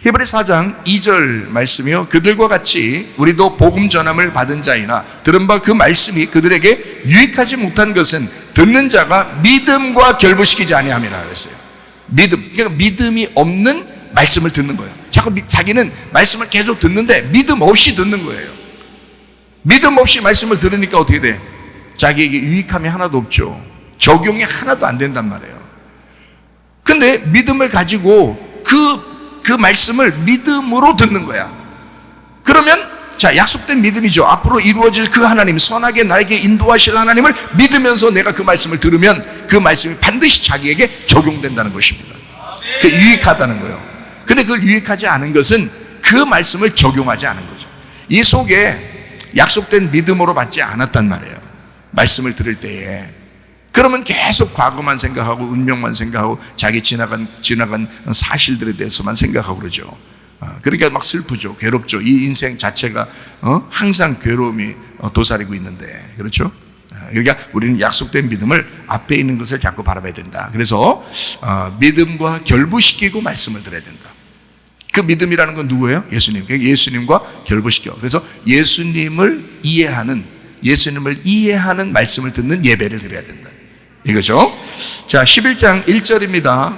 히브리서 4장 2절 말씀이요. 그들과 같이 우리도 복음 전함을 받은 자이나 들은 바 그 말씀이 그들에게 유익하지 못한 것은 듣는 자가 믿음과 결부시키지 아니함이라 그랬어요. 믿음, 그러니까 믿음이 없는 말씀을 듣는 거예요. 자기는 말씀을 계속 듣는데 믿음 없이 듣는 거예요. 믿음 없이 말씀을 들으니까 어떻게 돼? 자기에게 유익함이 하나도 없죠. 적용이 하나도 안 된단 말이에요. 근데 믿음을 가지고 그 말씀을 믿음으로 듣는 거야. 그러면 자, 약속된 믿음이죠. 앞으로 이루어질 그 하나님, 선하게 나에게 인도하실 하나님을 믿으면서 내가 그 말씀을 들으면 그 말씀이 반드시 자기에게 적용된다는 것입니다. 그 유익하다는 거예요. 근데 그걸 유익하지 않은 것은 그 말씀을 적용하지 않은 거죠. 이 속에 약속된 믿음으로 받지 않았단 말이에요. 말씀을 들을 때에. 그러면 계속 과거만 생각하고 운명만 생각하고 자기 지나간 사실들에 대해서만 생각하고 그러죠. 그러니까 막 슬프죠. 괴롭죠. 이 인생 자체가 항상 괴로움이 도사리고 있는데, 그렇죠? 그러니까 우리는 약속된 믿음을 앞에 있는 것을 자꾸 바라봐야 된다. 그래서 믿음과 결부시키고 말씀을 들어야 된다. 그 믿음이라는 건 누구예요? 예수님. 그러니까 예수님과 결부시켜. 그래서 예수님을 이해하는 말씀을 듣는 예배를 드려야 된다. 이거죠. 자, 11장 1절입니다.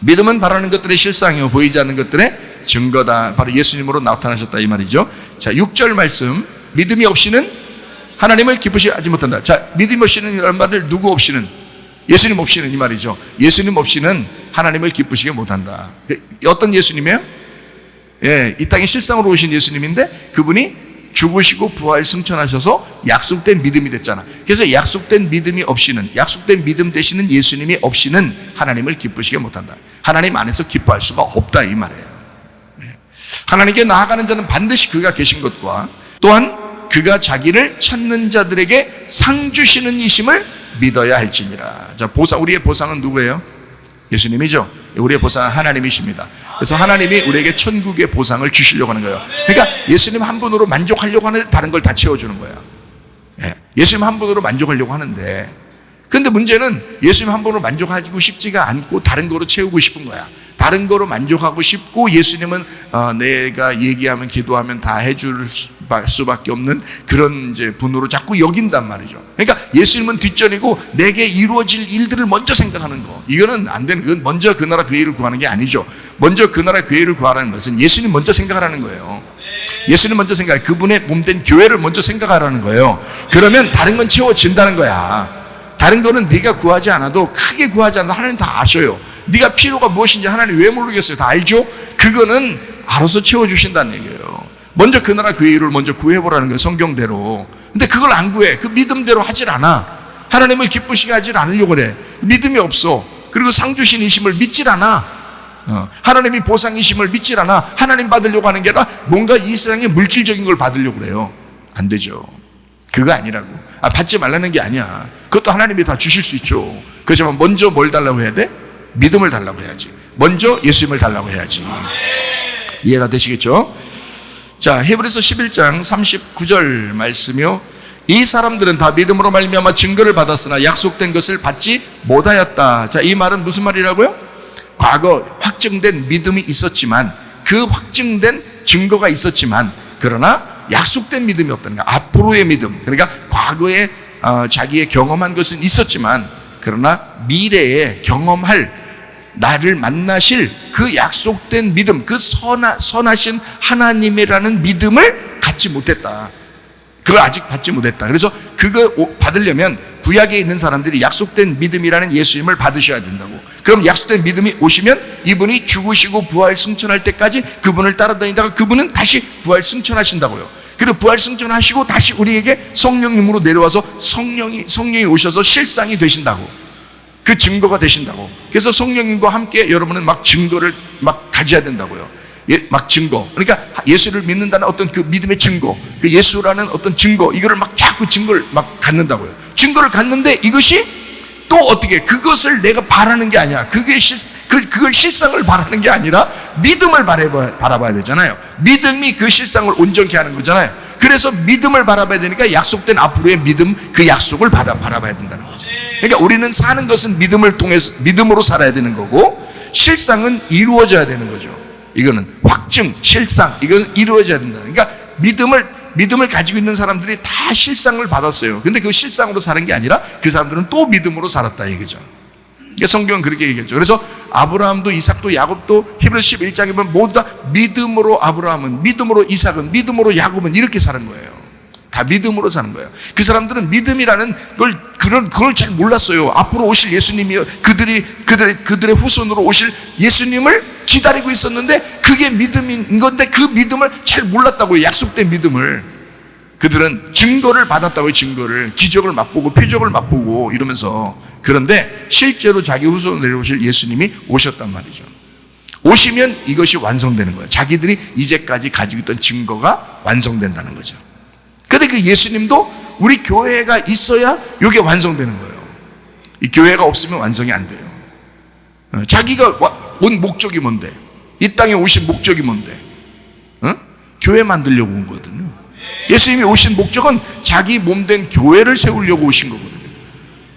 믿음은 바라는 것들의 실상이요 보이지 않는 것들의 증거다. 바로 예수님으로 나타나셨다 이 말이죠. 자, 6절 말씀. 믿음이 없이는 하나님을 기쁘시게 하지 못한다. 자, 믿음 없이는 이런 말들 누구 없이는? 예수님 없이는 이 말이죠. 예수님 없이는 하나님을 기쁘시게 못한다. 어떤 예수님이에요? 예, 이 땅에 실상으로 오신 예수님인데 그분이 죽으시고 부활 승천하셔서 약속된 믿음이 됐잖아. 그래서 약속된 믿음이 없이는, 약속된 믿음 되시는 예수님이 없이는 하나님을 기쁘시게 못한다. 하나님 안에서 기뻐할 수가 없다 이 말이에요. 하나님께 나아가는 자는 반드시 그가 계신 것과 또한 그가 자기를 찾는 자들에게 상 주시는 이심을 믿어야 할지니라. 자, 우리의 보상은 누구예요? 예수님이죠. 우리의 보상은 하나님이십니다. 그래서 하나님이 우리에게 천국의 보상을 주시려고 하는 거예요. 그러니까 예수님 한 분으로 만족하려고 하는데 다른 걸 다 채워주는 거예요. 예수님 한 분으로 만족하려고 하는데, 근데 문제는 예수님 한 분으로 만족하고 싶지가 않고 다른 거로 채우고 싶은 거야. 다른 거로 만족하고 싶고 예수님은 내가 얘기하면 기도하면 다 해줄 수밖에 없는 그런 이제 분으로 자꾸 여긴단 말이죠. 그러니까 예수님은 뒷전이고 내게 이루어질 일들을 먼저 생각하는 거. 이거는 안 되는, 그건 먼저 그 나라 그 일을 구하는 게 아니죠. 먼저 그 나라 그 일을 구하라는 것은 예수님 먼저 생각하라는 거예요. 예수님 먼저 생각해. 그분의 몸된 교회를 먼저 생각하라는 거예요. 그러면 다른 건 채워진다는 거야. 다른 거는 네가 구하지 않아도, 크게 구하지 않아도 하나님 다 아셔요. 네가 필요가 무엇인지 하나님 왜 모르겠어요? 다 알죠? 그거는 알아서 채워주신다는 얘기예요. 먼저 그 나라 그 일을 먼저 구해보라는 거예요. 성경대로. 근데 그걸 안 구해. 그 믿음대로 하질 않아. 하나님을 기쁘시게 하질 않으려고 그래. 믿음이 없어. 그리고 상 주신 이심을 믿질 않아. 하나님이 보상이심을 믿질 않아. 하나님 받으려고 하는 게 아니라 뭔가 이 세상에 물질적인 걸 받으려고 그래요. 안 되죠. 그거 아니라고. 받지 말라는 게 아니야. 그것도 하나님이 다 주실 수 있죠. 그렇지만 먼저 뭘 달라고 해야 돼? 믿음을 달라고 해야지. 먼저 예수님을 달라고 해야지. 이해가 되시겠죠? 자, 히브리서 11장 39절 말씀이요. 이 사람들은 다 믿음으로 말미암아 증거를 받았으나 약속된 것을 받지 못하였다. 자, 이 말은 무슨 말이라고요? 과거 확증된 믿음이 있었지만, 그 확증된 증거가 있었지만, 그러나 약속된 믿음이 없다는 거야. 앞으로의 믿음. 그러니까 과거에 자기의 경험한 것은 있었지만, 그러나 미래에 경험할, 나를 만나실 그 약속된 믿음, 그 선하신 하나님이라는 믿음을 갖지 못했다. 그걸 아직 받지 못했다. 그래서 그거 받으려면 구약에 있는 사람들이 약속된 믿음이라는 예수님을 받으셔야 된다고. 그럼 약속된 믿음이 오시면 이분이 죽으시고 부활 승천할 때까지 그분을 따라다니다가 그분은 다시 부활 승천하신다고요. 그리고 부활 승천하시고 다시 우리에게 성령님으로 내려와서 성령이 오셔서 실상이 되신다고. 그 증거가 되신다고. 그래서 성령님과 함께 여러분은 막 증거를 막 가져야 된다고요. 막 증거. 그러니까 예수를 믿는다는 어떤 그 믿음의 증거, 그 예수라는 어떤 증거, 이거를 막 자꾸 증거를 막 갖는다고요. 증거를 갖는데 이것이 또 어떻게, 그것을 내가 바라는 게 아니야. 그걸 실상을 바라는 게 아니라 믿음을 바라봐야 되잖아요. 믿음이 그 실상을 온전케 하는 거잖아요. 그래서 믿음을 바라봐야 되니까 약속된 앞으로의 믿음, 그 약속을 바라봐야 된다는 거죠. 그러니까 우리는 사는 것은 믿음을 통해서, 믿음으로 살아야 되는 거고, 실상은 이루어져야 되는 거죠. 이거는 확증, 실상, 이건 이루어져야 된다. 그러니까 믿음을 가지고 있는 사람들이 다 실상을 받았어요. 근데 그 실상으로 사는 게 아니라 그 사람들은 또 믿음으로 살았다 이거죠. 그러니까 성경은 그렇게 얘기했죠. 그래서 아브라함도 이삭도 야곱도 히브리서 11장에 보면 모두 다 믿음으로 아브라함은, 믿음으로 이삭은, 믿음으로 야곱은 이렇게 사는 거예요. 다 믿음으로 사는 거예요. 그 사람들은 믿음이라는 그걸 잘 몰랐어요. 앞으로 오실 예수님이요, 그들의 후손으로 오실 예수님을 기다리고 있었는데 그게 믿음인 건데 그 믿음을 잘 몰랐다고요. 약속된 믿음을. 그들은 증거를 받았다고요. 증거를. 기적을 맛보고 표적을 맛보고 이러면서. 그런데 실제로 자기 후손으로 내려오실 예수님이 오셨단 말이죠. 오시면 이것이 완성되는 거예요. 자기들이 이제까지 가지고 있던 증거가 완성된다는 거죠. 그런데 그 예수님도 우리 교회가 있어야 이게 완성되는 거예요. 이 교회가 없으면 완성이 안 돼요. 자기가 온 목적이 뭔데? 이 땅에 오신 목적이 뭔데? 교회 만들려고 온 거거든요. 예수님이 오신 목적은 자기 몸된 교회를 세우려고 오신 거거든요.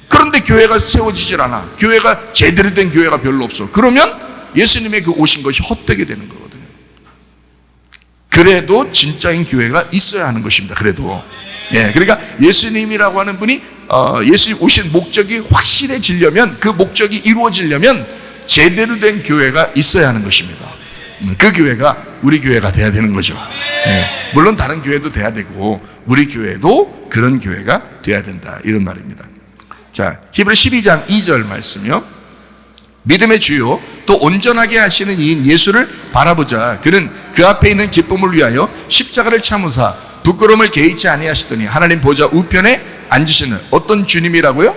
그런데 교회가 세워지질 않아. 교회가 제대로 된 교회가 별로 없어. 그러면 예수님의 그 오신 것이 헛되게 되는 거거든요. 그래도 진짜인 교회가 있어야 하는 것입니다. 그래도. 예, 그러니까 예수님이라고 하는 분이 예수님 오신 목적이 확실해지려면, 그 목적이 이루어지려면 제대로 된 교회가 있어야 하는 것입니다. 그 교회가 우리 교회가 돼야 되는 거죠. 예, 물론 다른 교회도 돼야 되고 우리 교회도 그런 교회가 돼야 된다, 이런 말입니다. 자, 히브리 12장 2절 말씀이요. 믿음의 주요 또 온전하게 하시는 이인 예수를 바라보자. 그는 그 앞에 있는 기쁨을 위하여 십자가를 참으사 부끄러움을 개의치 아니하시더니 하나님 보좌 우편에 앉으시는 어떤 주님이라고요?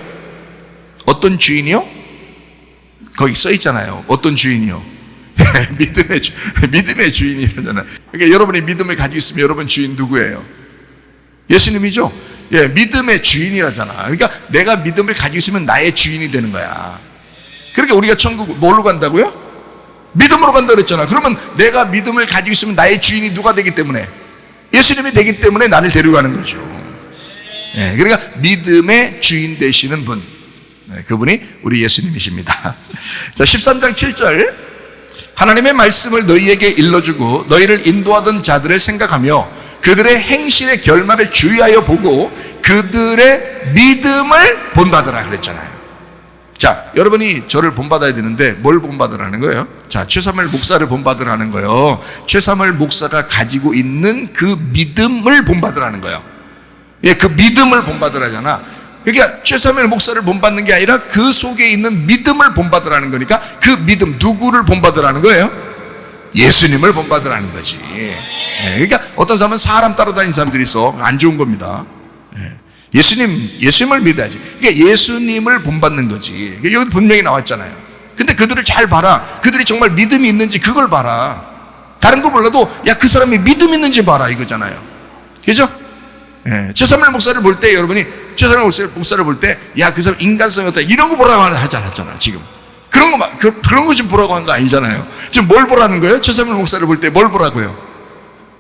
어떤 주인이요? 거기 써 있잖아요. 어떤 주인이요? 믿음의 주인이라잖아요. 그러니까 여러분이 믿음을 가지고 있으면 여러분 주인 누구예요? 예수님이죠. 예, 믿음의 주인이라잖아. 그러니까 내가 믿음을 가지고 있으면 나의 주인이 되는 거야. 그러니까 우리가 천국 뭘로 간다고요? 믿음으로 간다 그랬잖아. 그러면 내가 믿음을 가지고 있으면 나의 주인이 누가 되기 때문에? 예수님이 되기 때문에 나를 데려가는 거죠. 예, 그러니까 믿음의 주인 되시는 분, 그분이 우리 예수님이십니다. 자, 13장 7절. 하나님의 말씀을 너희에게 일러주고 너희를 인도하던 자들을 생각하며 그들의 행실의 결말을 주의하여 보고 그들의 믿음을 본받으라 그랬잖아요. 자, 여러분이 저를 본받아야 되는데 뭘 본받으라는 거예요? 자, 최사무엘 목사를 본받으라는 거예요. 최사무엘 목사가 가지고 있는 그 믿음을 본받으라는 거예요. 예, 그 믿음을 본받으라잖아. 그러니까 최사무엘 목사를 본받는 게 아니라 그 속에 있는 믿음을 본받으라는 거니까 그 믿음, 누구를 본받으라는 거예요? 예수님을 본받으라는 거지. 예, 그러니까 어떤 사람은 사람 따라다니는 사람들이 있어. 안 좋은 겁니다. 예, 예수님을 믿어야지. 그러니까 예수님을 본받는 거지. 여기 분명히 나왔잖아요. 근데 그들을 잘 봐라. 그들이 정말 믿음이 있는지 그걸 봐라. 다른 거 몰라도 야, 그 사람이 믿음 있는지 봐라, 이거잖아요. 그죠? 예, 최사무엘 목사를 볼 때 여러분이 최사무엘 목사를 볼 때 야, 그 사람 인간성이 어떠, 이런 거 보라고 하지 않았잖아. 지금 그런 거 좀 보라고 하는 거 아니잖아요. 지금 뭘 보라는 거예요? 최사무엘 목사를 볼 때 뭘 보라고요?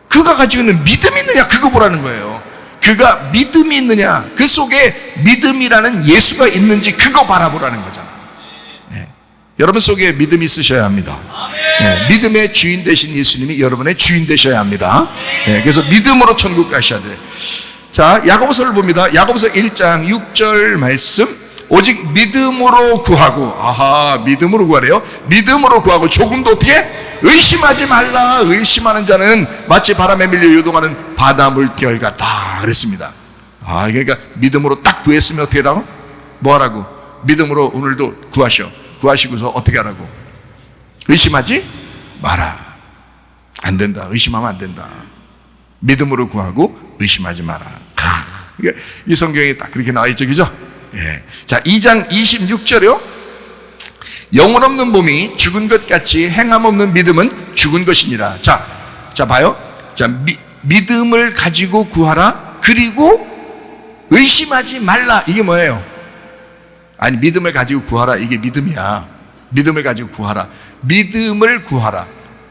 그가 가지고 있는 믿음이 있느냐, 그거 보라는 거예요. 그가 믿음이 있느냐, 그 속에 믿음이라는 예수가 있는지 그거 바라보라는 거잖아. 예, 여러분 속에 믿음이 있으셔야 합니다. 예, 믿음의 주인 되신 예수님이 여러분의 주인 되셔야 합니다. 예, 그래서 믿음으로 천국 가셔야 돼요. 자, 야고보서를 봅니다. 야고보서 1장 6절 말씀. 오직 믿음으로 구하고, 아하, 믿음으로 구하래요. 믿음으로 구하고 조금도 어떻게? 의심하지 말라. 의심하는 자는 마치 바람에 밀려 요동하는 바다 물결 같다 그랬습니다. 아, 그러니까 믿음으로 딱 구했으면 어떻게 하라고? 뭐 하라고? 믿음으로 오늘도 구하시고서 어떻게 하라고? 의심하지 마라. 안 된다. 의심하면 안 된다. 믿음으로 구하고 의심하지 마라. 이 성경에 딱 그렇게 나와 있죠, 그죠? 예. 자, 2장 26절이요. 영혼 없는 몸이 죽은 것 같이 행함 없는 믿음은 죽은 것이니라. 자, 봐요. 자, 믿음을 가지고 구하라. 그리고 의심하지 말라. 이게 뭐예요? 아니, 믿음을 가지고 구하라. 이게 믿음이야. 믿음을 가지고 구하라. 믿음을 구하라.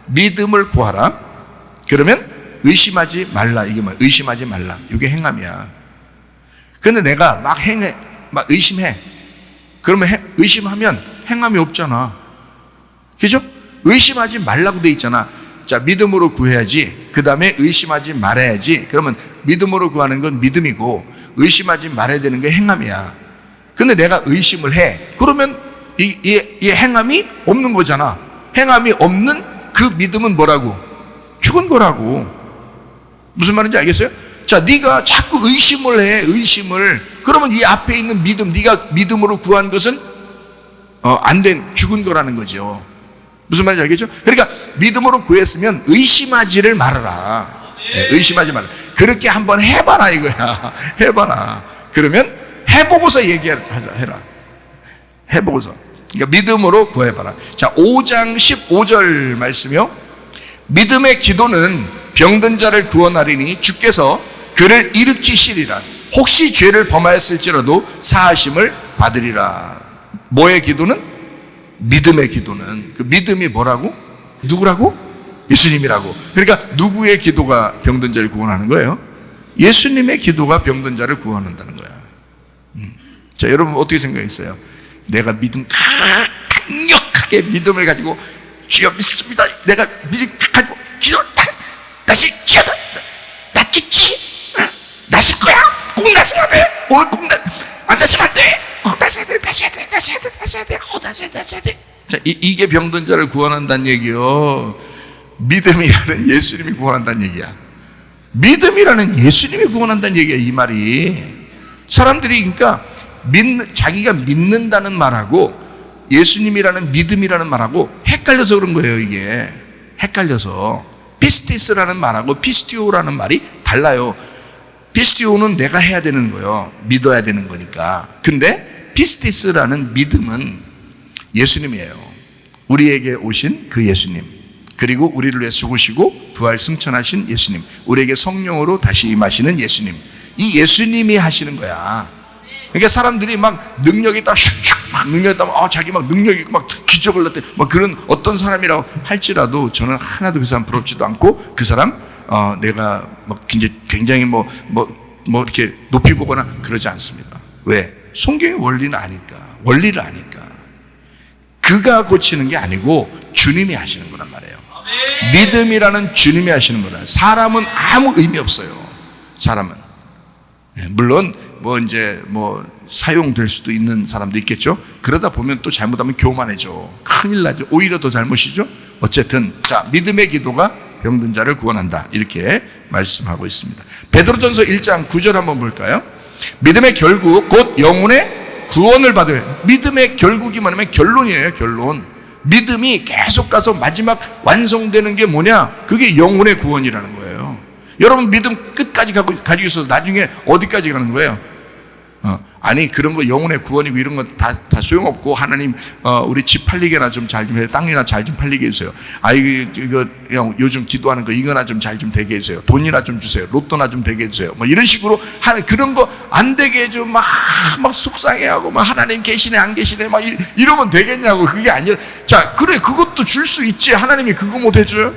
믿음을 구하라. 그러면 의심하지 말라. 이게 뭐야? 의심하지 말라. 이게 행함이야. 근데 내가 막 의심해. 그러면 의심하면 행함이 없잖아. 그죠? 의심하지 말라고 돼 있잖아. 자, 믿음으로 구해야지. 그 다음에 의심하지 말아야지. 그러면 믿음으로 구하는 건 믿음이고 의심하지 말아야 되는 게 행함이야. 근데 내가 의심을 해. 그러면 이 행함이 없는 거잖아. 행함이 없는 그 믿음은 뭐라고? 죽은 거라고. 무슨 말인지 알겠어요? 자, 네가 자꾸 의심을 해. 의심을. 그러면 이 앞에 있는 믿음, 네가 믿음으로 구한 것은 안 된, 죽은 거라는 거죠. 무슨 말인지 알겠죠? 그러니까 믿음으로 구했으면 의심하지를 말아라. 의심하지 말아라. 그렇게 한번 해봐라 이거야. 해봐라. 그러면 해보고서 얘기해라. 해보고서. 그러니까 믿음으로 구해봐라. 자, 5장 15절 말씀이요. 믿음의 기도는 병든 자를 구원하리니 주께서 그를 일으키시리라. 혹시 죄를 범하였을지라도 사하심을 받으리라. 뭐의 기도는? 믿음의 기도는. 그 믿음이 뭐라고? 누구라고? 예수님이라고. 그러니까 누구의 기도가 병든 자를 구원하는 거예요? 예수님의 기도가 병든 자를 구원한다는 거야. 자, 여러분 어떻게 생각했어요? 내가 믿음 강력하게 믿음을 가지고 주여 믿습니다. 내가 믿음 가지고 기도 다시 기도 낫겠지. 낫을 거야. 꼭 낫어야 돼. 오늘 꼭 안 낫으면 안 돼. 꼭 낫어야 돼. 낫어야 돼. 낫어야 돼. 낫어야 돼. 낫어야 돼. 자, 이게 병든 자를 구원한다는 얘기요. 믿음이라는 예수님이 구원한다는 얘기야. 믿음이라는 예수님이 구원한다는 얘기야. 이 말이. 사람들이 그러니까 자기가 믿는다는 말하고 예수님이라는 믿음이라는 말하고 헷갈려서 그런 거예요. 이게 헷갈려서. 피스티스라는 말하고 피스티오라는 말이 달라요. 피스티오는 내가 해야 되는 거예요. 믿어야 되는 거니까. 근데 피스티스라는 믿음은 예수님이에요. 우리에게 오신 그 예수님, 그리고 우리를 위해 죽으시고 부활 승천하신 예수님, 우리에게 성령으로 다시 임하시는 예수님, 이 예수님이 하시는 거야. 그러니까 사람들이 막 능력이 있다, 막 능력이 있다, 자기 막 능력이 있고 막 기적을 났대, 막 그런 어떤 사람이라고 할지라도 저는 하나도 그 사람 부럽지도 않고 그 사람 내가 막 굉장히 뭐 이렇게 높이 보거나 그러지 않습니다. 왜? 성경의 원리는 아니까, 원리를 아니까. 그가 고치는 게 아니고 주님이 하시는 거란 말이에요. 믿음이라는 주님이 하시는 거라. 사람은 아무 의미 없어요. 사람은. 물론 뭐 사용될 수도 있는 사람도 있겠죠. 그러다 보면 또 잘못하면 교만해져. 큰일 나죠. 오히려 더 잘못이죠. 어쨌든 자, 믿음의 기도가 병든 자를 구원한다. 이렇게 말씀하고 있습니다. 베드로전서 1장 9절 한번 볼까요? 믿음의 결국 곧 영혼의 구원을 받아요. 믿음의 결국이 뭐냐면 결론이에요. 결론. 믿음이 계속 가서 마지막 완성되는 게 뭐냐? 그게 영혼의 구원이라는 거예요. 여러분 믿음 끝까지 가지고 있어서 나중에 어디까지 가는 거예요? 아니 그런 거 영혼의 구원이고 이런 건 다 소용없고 하나님 우리 집 팔리게나 좀 잘 좀 해, 땅이나 잘 좀 팔리게 해주세요. 이거 요즘 기도하는 거 이거나 좀 잘 좀 되게 해주세요. 돈이나 좀 주세요. 로또나 좀 되게 해주세요. 뭐 이런 식으로 그런 거 안 되게 해줘 막 속상해하고 막 하나님 계시네 안 계시네 막 이러면 되겠냐고. 그게 아니라 자 그래 그것도 줄 수 있지. 하나님이 그거 못 해줘요?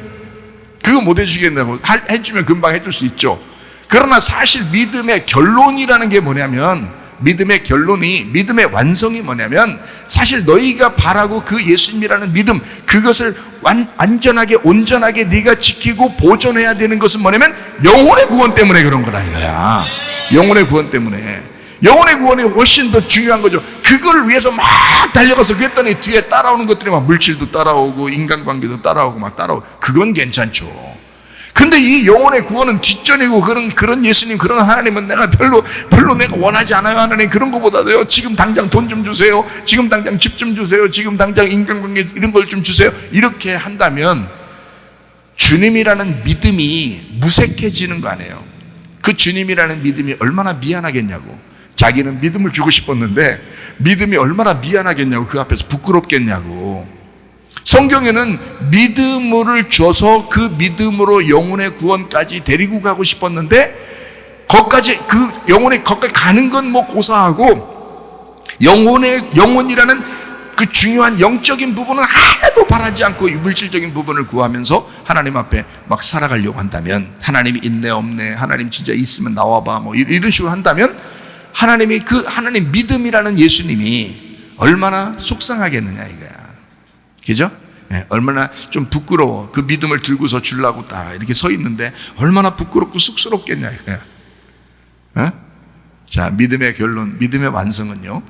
그거 못 해주겠냐고. 해주면 금방 해줄 수 있죠. 그러나 사실 믿음의 결론이라는 게 뭐냐면 믿음의 결론이, 믿음의 완성이 뭐냐면 사실 너희가 바라고 그 예수님이라는 믿음, 그것을 완전하게 온전하게 네가 지키고 보존해야 되는 것은 뭐냐면 영혼의 구원 때문에 그런 거다 이거야. 영혼의 구원 때문에. 영혼의 구원이 훨씬 더 중요한 거죠. 그걸 위해서 막 달려가서 그랬더니 뒤에 따라오는 것들이 막 물질도 따라오고 인간관계도 따라오고 막 따라오고 그건 괜찮죠. 근데 이 영혼의 구원은 뒷전이고 그런 예수님, 그런 하나님은 내가 별로 내가 원하지 않아요. 하나님 그런 거보다도요. 지금 당장 돈 좀 주세요. 지금 당장 집 좀 주세요. 지금 당장 인간관계 이런 걸 좀 주세요. 이렇게 한다면 주님이라는 믿음이 무색해지는 거 아니에요. 그 주님이라는 믿음이 얼마나 미안하겠냐고. 자기는 믿음을 주고 싶었는데 믿음이 얼마나 미안하겠냐고. 그 앞에서 부끄럽겠냐고. 성경에는 믿음을 줘서 그 믿음으로 영혼의 구원까지 데리고 가고 싶었는데 거기까지 가는 건 뭐 고사하고 영혼이라는 그 중요한 영적인 부분은 하나도 바라지 않고 물질적인 부분을 구하면서 하나님 앞에 막 살아가려고 한다면 하나님이 있네 없네 하나님 진짜 있으면 나와봐 뭐 이런 식으로 한다면 하나님 믿음이라는 예수님이 얼마나 속상하겠느냐 이거야. 그죠? 얼마나 좀 부끄러워. 그 믿음을 들고서 주려고 딱 이렇게 서 있는데 얼마나 부끄럽고 쑥스럽겠냐 이거야. 자, 믿음의 결론, 믿음의 완성은요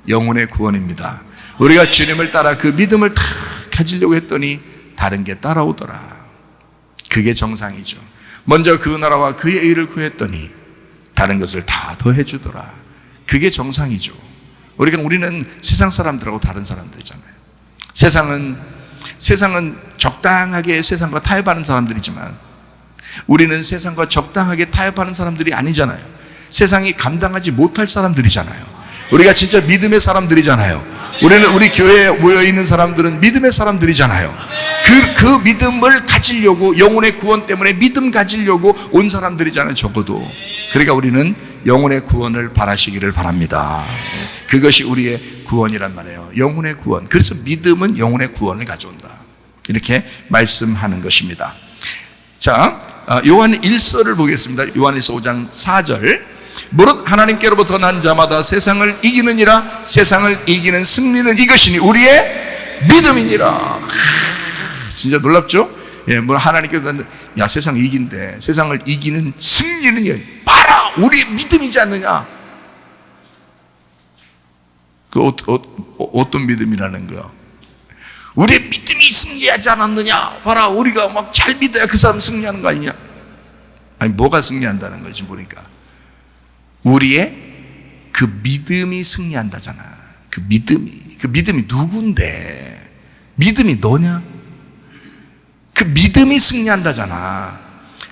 영혼의 구원입니다. 우리가 주님을 따라 그 믿음을 다 가지려고 했더니 다른 게 따라오더라. 그게 정상이죠. 먼저 그 나라와 그의 의를 구했더니 다른 것을 다 더해주더라. 그게 정상이죠. 우리는 세상 사람들하고 다른 사람들이잖아요. 세상은 세상은 적당하게 세상과 타협하는 사람들이지만 우리는 세상과 적당하게 타협하는 사람들이 아니잖아요. 세상이 감당하지 못할 사람들이잖아요. 우리가 진짜 믿음의 사람들이잖아요. 우리 교회에 모여있는 사람들은 믿음의 사람들이잖아요. 그 믿음을 가지려고, 영혼의 구원 때문에 믿음 가지려고 온 사람들이잖아요, 적어도. 그러니까 우리는 영혼의 구원을 바라시기를 바랍니다. 그것이 우리의 구원이란 말이에요. 영혼의 구원. 그래서 믿음은 영혼의 구원을 가져온다, 이렇게 말씀하는 것입니다. 자, 요한 1서를 보겠습니다. 요한 1서 5장 4절. 무릇 하나님께로부터 난 자마다 세상을 이기느니라. 세상을 이기는 승리는 이것이니 우리의 믿음이니라. 진짜 놀랍죠? 예, 뭐 하나님께서 야, 세상 이긴대. 세상을 이기는 승리는 봐라, 우리 믿음이지 않느냐. 어떤 믿음이라는 거야? 우리의 믿음이 승리하지 않았느냐. 봐라, 우리가 막 잘 믿어야 그 사람 승리하는 거 아니냐. 아니, 뭐가 승리한다는 거지 보니까 우리의 그 믿음이 승리한다잖아. 그 믿음이 누군데? 믿음이 너냐? 그 믿음이 승리한다잖아.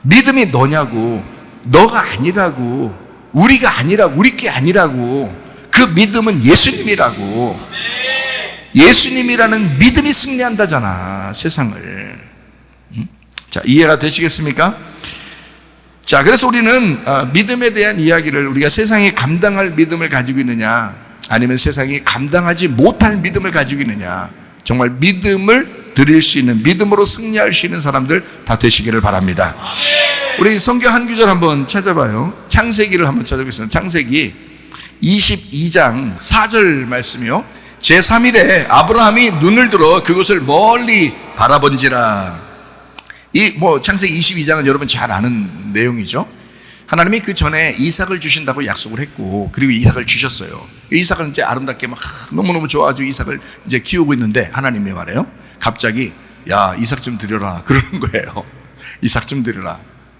믿음이 너냐고. 너가 아니라고. 우리가 아니라고. 우리 게 아니라고. 그 믿음은 예수님이라고. 예수님이라는 믿음이 승리한다잖아, 세상을. 자, 이해가 되시겠습니까? 자, 그래서 우리는 믿음에 대한 이야기를, 우리가 세상이 감당할 믿음을 가지고 있느냐, 아니면 세상이 감당하지 못할 믿음을 가지고 있느냐, 정말 믿음을 드릴 수 있는, 믿음으로 승리할 수 있는 사람들 다 되시기를 바랍니다. 우리 성경 한 구절 한번 찾아봐요. 창세기를 한번 찾아보겠습니다. 창세기 22장 4절 말씀이요. 제3일에 아브라함이 눈을 들어 그곳을 멀리 바라본지라. 창세기 22장은 여러분 잘 아는 내용이죠. 하나님이 그 전에 이삭을 주신다고 약속을 했고, 그리고 이삭을 주셨어요. 이삭은 이제 아름답게 막 너무너무 좋아가지고 이삭을 이제 키우고 있는데, 하나님이 말해요. 갑자기, 야, 이삭 좀 드려라. 그러는 거예요. 이삭 좀 드려라.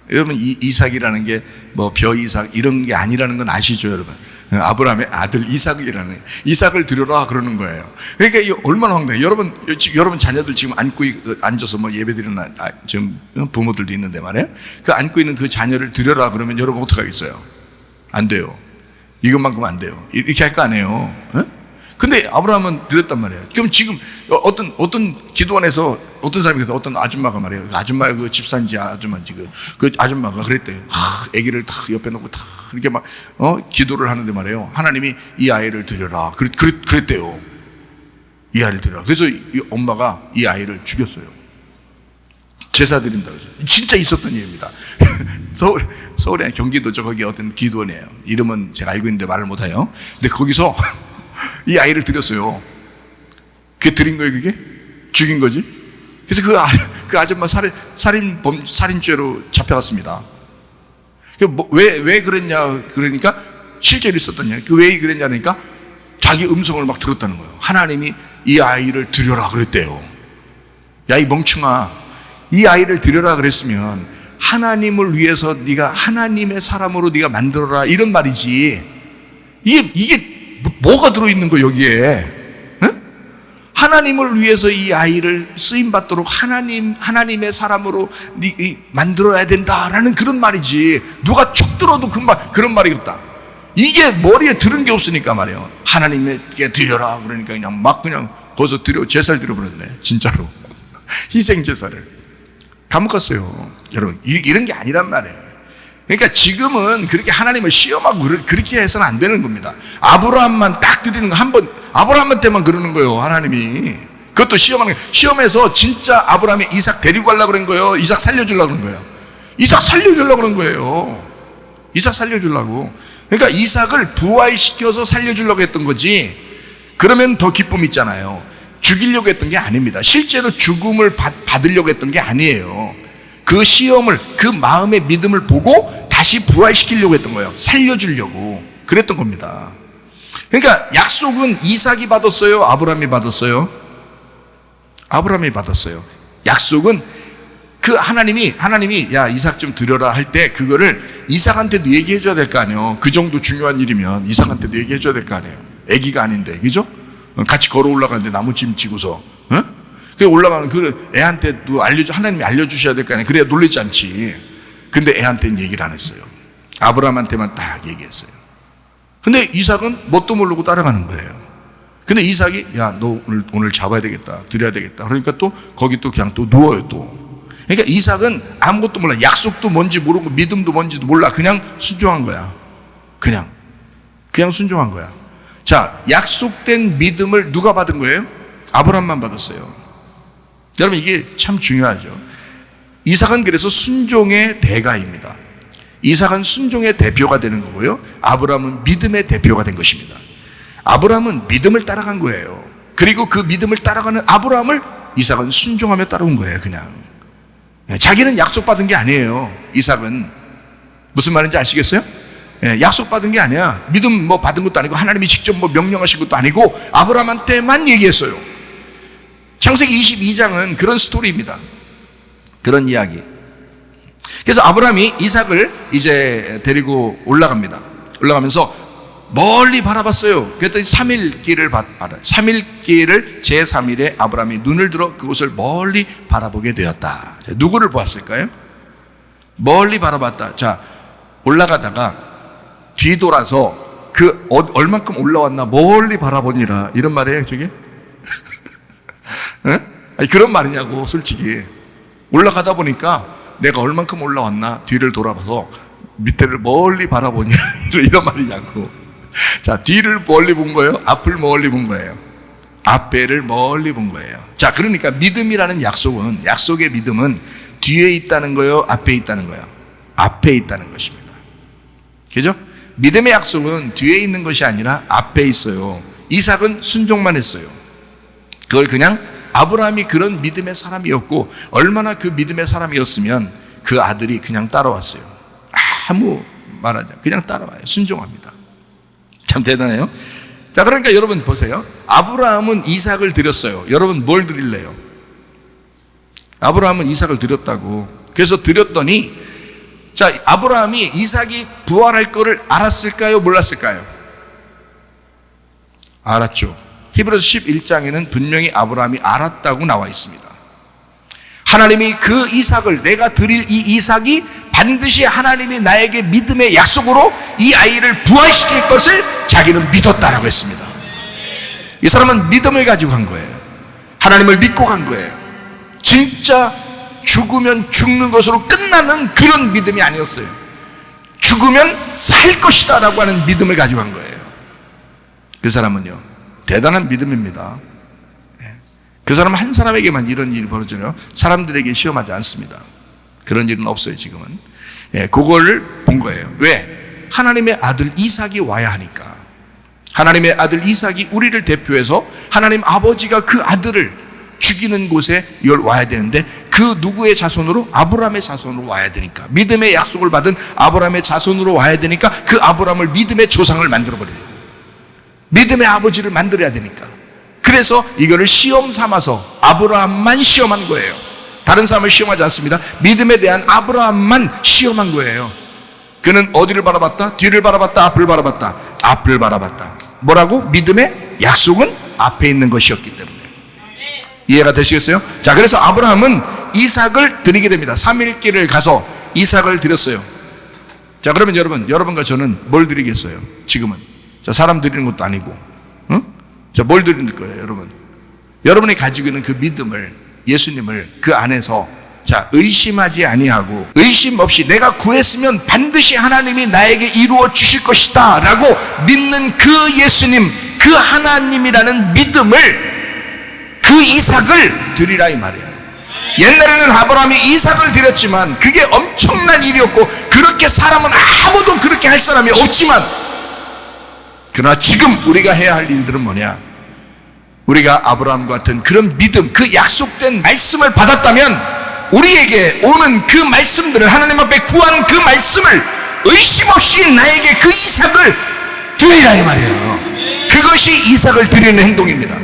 여러분, 이삭이라는 게 뭐 벼 이삭 이런 게 아니라는 건 아시죠, 여러분? 아브라함의 아들 이삭이라는, 이삭을 드려라 그러는 거예요. 그러니까 이게 얼마나 황당해요. 여러분 자녀들 지금 앉아서 뭐 예배드리는 지금 부모들도 있는데 말이에요. 그 안고 있는 그 자녀를 드려라 그러면 여러분 어떡하겠어요? 안 돼요. 이것만큼 안 돼요. 이렇게 할 거 아니에요. 근데 아브라함은 드렸단 말이에요. 그럼 지금 어떤 기도원에서 어떤 사람이 그랬다. 어떤 아줌마가 말이에요. 아줌마가 그 집사인지 아줌마인지 그 아줌마가 그랬대요. 아기를 다 옆에 놓고 다 이렇게 막 기도를 하는데 말이에요. 하나님이 이 아이를 드려라. 그랬대요. 이 아이를 드려라. 그래서 이 엄마가 이 아이를 죽였어요. 제사 드린다 그러죠. 진짜 있었던 일입니다. 서울에 경기도 거기 어떤 기도원이에요. 이름은 제가 알고 있는데 말을 못해요. 근데 거기서 이 아이를 드렸어요. 그게 드린 거예요, 그게? 죽인 거지? 그래서 그 아줌마 살인죄로 잡혀갔습니다. 왜 그랬냐, 그러니까 실제로 있었던 일. 왜 그랬냐니까 자기 음성을 막 들었다는 거예요. 하나님이 이 아이를 드려라 그랬대요. 야, 이 멍충아, 이 아이를 드려라 그랬으면 하나님을 위해서 네가 하나님의 사람으로 네가 만들어라, 이런 말이지. 이게 뭐가 들어있는 거예요, 여기에? 하나님을 위해서 이 아이를 쓰임받도록 하나님의 사람으로 만들어야 된다라는 그런 말이지. 누가 툭 들어도 그런 말이 없다. 이게 머리에 들은 게 없으니까 말이에요. 하나님께 드려라 그러니까 그냥 거기서 제사를 드려버렸네, 진짜로. 희생제사를. 감옥 갔어요. 여러분, 이런 게 아니란 말이에요. 그러니까 지금은 그렇게 하나님을 시험하고 그렇게 해서는 안 되는 겁니다. 아브라함만 딱 드리는 거, 아브라함만 때만 그러는 거예요, 하나님이. 그것도 시험해서 진짜 아브라함이 이삭 데리고 가려고 그런 거예요. 이삭 살려주려고 그런 거예요. 이삭 살려주려고 그런 거예요. 이삭 살려주려고. 그러니까 이삭을 부활시켜서 살려주려고 했던 거지. 그러면 더 기쁨이 있잖아요. 죽이려고 했던 게 아닙니다. 실제로 죽음을 받으려고 했던 게 아니에요. 그 시험을, 그 마음의 믿음을 보고 다시 부활시키려고 했던 거예요. 살려주려고 그랬던 겁니다. 그러니까 약속은 이삭이 받았어요, 아브라함이 받았어요? 아브라함이 받았어요. 약속은 그 하나님이 야, 이삭 좀 드려라 할 때 그거를 이삭한테도 얘기해 줘야 될 거 아니에요. 그 정도 중요한 일이면 이삭한테도 얘기해 줘야 될 거 아니에요. 애기가 아닌데, 그죠? 같이 걸어 올라가는데 나무짐 지고서. 그 올라가는 그 애한테도 하나님이 알려주셔야 될 거 아니에요. 그래야 놀리지 않지. 근데 애한테는 얘기를 안 했어요. 아브라함한테만 딱 얘기했어요. 근데 이삭은 뭣도 모르고 따라가는 거예요. 근데 이삭이 야, 너 오늘 잡아야 되겠다, 드려야 되겠다. 그러니까 또 거기 또 그냥 또 누워요 또. 그러니까 이삭은 아무것도 몰라. 약속도 뭔지 모르고 믿음도 뭔지도 몰라. 그냥 순종한 거야. 그냥 순종한 거야. 자, 약속된 믿음을 누가 받은 거예요? 아브라함만 받았어요. 여러분, 이게 참 중요하죠. 이삭은 그래서 순종의 대가입니다. 이삭은 순종의 대표가 되는 거고요. 아브라함은 믿음의 대표가 된 것입니다. 아브라함은 믿음을 따라간 거예요. 그리고 그 믿음을 따라가는 아브라함을 이삭은 순종하며 따라온 거예요. 그냥 자기는 약속받은 게 아니에요. 이삭은 무슨 말인지 아시겠어요? 약속받은 게 아니야. 믿음 뭐 받은 것도 아니고 하나님이 직접 뭐 명령하신 것도 아니고 아브라함한테만 얘기했어요. 창세기 22장은 그런 스토리입니다. 그런 이야기. 그래서 아브라함이 이삭을 이제 데리고 올라갑니다. 올라가면서 멀리 바라봤어요. 그랬더니 3일 길을 받아요. 3일 길을 제3일에 아브라함이 눈을 들어 그곳을 멀리 바라보게 되었다. 누구를 보았을까요? 멀리 바라봤다. 자, 올라가다가 뒤돌아서 그 얼만큼 올라왔나 멀리 바라보니라, 이런 말이에요 저게? 아니, 그런 말이냐고. 솔직히 올라가다 보니까 내가 얼만큼 올라왔나 뒤를 돌아봐서 밑에를 멀리 바라보니 이런 말이냐고. 자, 뒤를 멀리 본 거예요? 앞을 멀리 본 거예요? 앞에를 멀리 본 거예요. 자, 그러니까 믿음이라는 약속은, 약속의 믿음은 뒤에 있다는 거예요? 앞에 있다는 거예요? 앞에 있다는 것입니다. 그죠? 믿음의 약속은 뒤에 있는 것이 아니라 앞에 있어요. 이삭은 순종만 했어요. 그걸 그냥 아브라함이 그런 믿음의 사람이었고, 얼마나 그 믿음의 사람이었으면 그 아들이 그냥 따라왔어요. 아무 말하지 않고 그냥 따라와요. 순종합니다. 참 대단해요. 자, 그러니까 여러분 보세요. 아브라함은 이삭을 드렸어요. 여러분 뭘 드릴래요? 아브라함은 이삭을 드렸다고. 그래서 드렸더니, 자, 아브라함이 이삭이 부활할 거를 알았을까요? 몰랐을까요? 알았죠. 히브리서 11장에는 분명히 아브라함이 알았다고 나와 있습니다. 하나님이 그 이삭을, 내가 드릴 이 이삭이 반드시 하나님이 나에게 믿음의 약속으로 이 아이를 부활시킬 것을 자기는 믿었다라고 했습니다. 이 사람은 믿음을 가지고 간 거예요. 하나님을 믿고 간 거예요. 진짜 죽으면 죽는 것으로 끝나는 그런 믿음이 아니었어요. 죽으면 살 것이다 라고 하는 믿음을 가지고 간 거예요. 그 사람은요, 대단한 믿음입니다. 그 사람 한 사람에게만 이런 일이 벌어져요. 사람들에게 시험하지 않습니다. 그런 일은 없어요 지금은. 그거를 본 거예요. 왜? 하나님의 아들 이삭이 와야 하니까. 하나님의 아들 이삭이 우리를 대표해서 하나님 아버지가 그 아들을 죽이는 곳에 와야 되는데, 그 누구의 자손으로? 아브라함의 자손으로 와야 되니까. 믿음의 약속을 받은 아브라함의 자손으로 와야 되니까 그 아브라함을 믿음의 조상을 만들어버리려고, 믿음의 아버지를 만들어야 되니까. 그래서 이거를 시험 삼아서 아브라함만 시험한 거예요. 다른 사람을 시험하지 않습니다. 믿음에 대한 아브라함만 시험한 거예요. 그는 어디를 바라봤다? 뒤를 바라봤다? 앞을 바라봤다? 앞을 바라봤다. 뭐라고? 믿음의 약속은 앞에 있는 것이었기 때문에. 이해가 되시겠어요? 자, 그래서 아브라함은 이삭을 드리게 됩니다. 3일 길을 가서 이삭을 드렸어요. 자, 그러면 여러분과 저는 뭘 드리겠어요? 지금은. 자, 사람 드리는 것도 아니고, 응? 자, 뭘 드릴 거예요, 여러분? 여러분이 가지고 있는 그 믿음을, 예수님을 그 안에서, 자, 의심하지 아니하고, 의심 없이 내가 구했으면 반드시 하나님이 나에게 이루어 주실 것이다 라고 믿는 그 예수님, 그 하나님이라는 믿음을, 그 이삭을 드리라 이 말이에요. 옛날에는 아브라함이 이삭을 드렸지만 그게 엄청난 일이었고, 그렇게 사람은 아무도 그렇게 할 사람이 없지만, 그러나 지금 우리가 해야 할 일들은 뭐냐? 우리가 아브라함과 같은 그런 믿음, 그 약속된 말씀을 받았다면 우리에게 오는 그 말씀들을, 하나님 앞에 구한 그 말씀을 의심 없이 나에게 그 이삭을 드리라 이 말이에요. 그것이 이삭을 드리는 행동입니다.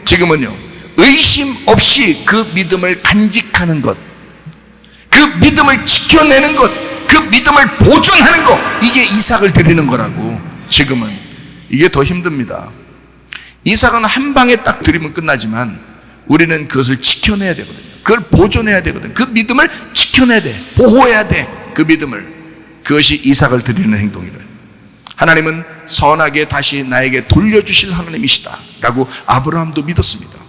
지금은요, 의심 없이 그 믿음을 간직하는 것, 그 믿음을 지켜내는 것, 그 믿음을 보존하는 것, 이게 이삭을 드리는 거라고. 지금은 이게 더 힘듭니다. 이삭은 한 방에 딱 드리면 끝나지만 우리는 그것을 지켜내야 되거든요. 그걸 보존해야 되거든요. 그 믿음을 지켜내야 돼. 보호해야 돼. 그 믿음을. 그것이 이삭을 드리는 행동이래요. 하나님은 선하게 다시 나에게 돌려주실 하나님이시다 라고 아브라함도 믿었습니다.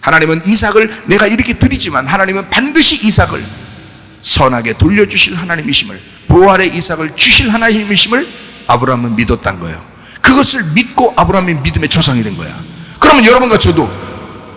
하나님은 이삭을 내가 이렇게 드리지만 하나님은 반드시 이삭을 선하게 돌려주실 하나님이심을, 부활의 이삭을 주실 하나님이심을 아브라함은 믿었단 거예요. 그것을 믿고 아브라함이 믿음의 조상이 된 거야. 그러면 여러분과 저도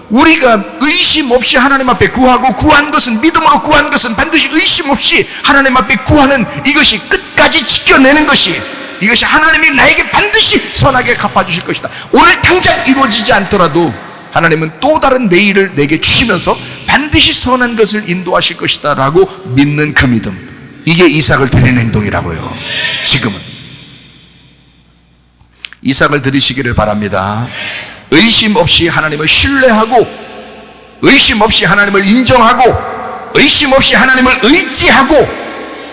우리가 의심 없이 하나님 앞에 구하고, 구한 것은 믿음으로 구한 것은 반드시 의심 없이 하나님 앞에 구하는, 이것이 끝까지 지켜내는 것이, 이것이 하나님이 나에게 반드시 선하게 갚아주실 것이다. 오늘 당장 이루어지지 않더라도 하나님은 또 다른 내일을 내게 주시면서 반드시 선한 것을 인도하실 것이다 라고 믿는 그 믿음, 이게 이삭을 드리는 행동이라고요. 지금은 이삭을 드리시기를 바랍니다. 의심 없이 하나님을 신뢰하고, 의심 없이 하나님을 인정하고, 의심 없이 하나님을 의지하고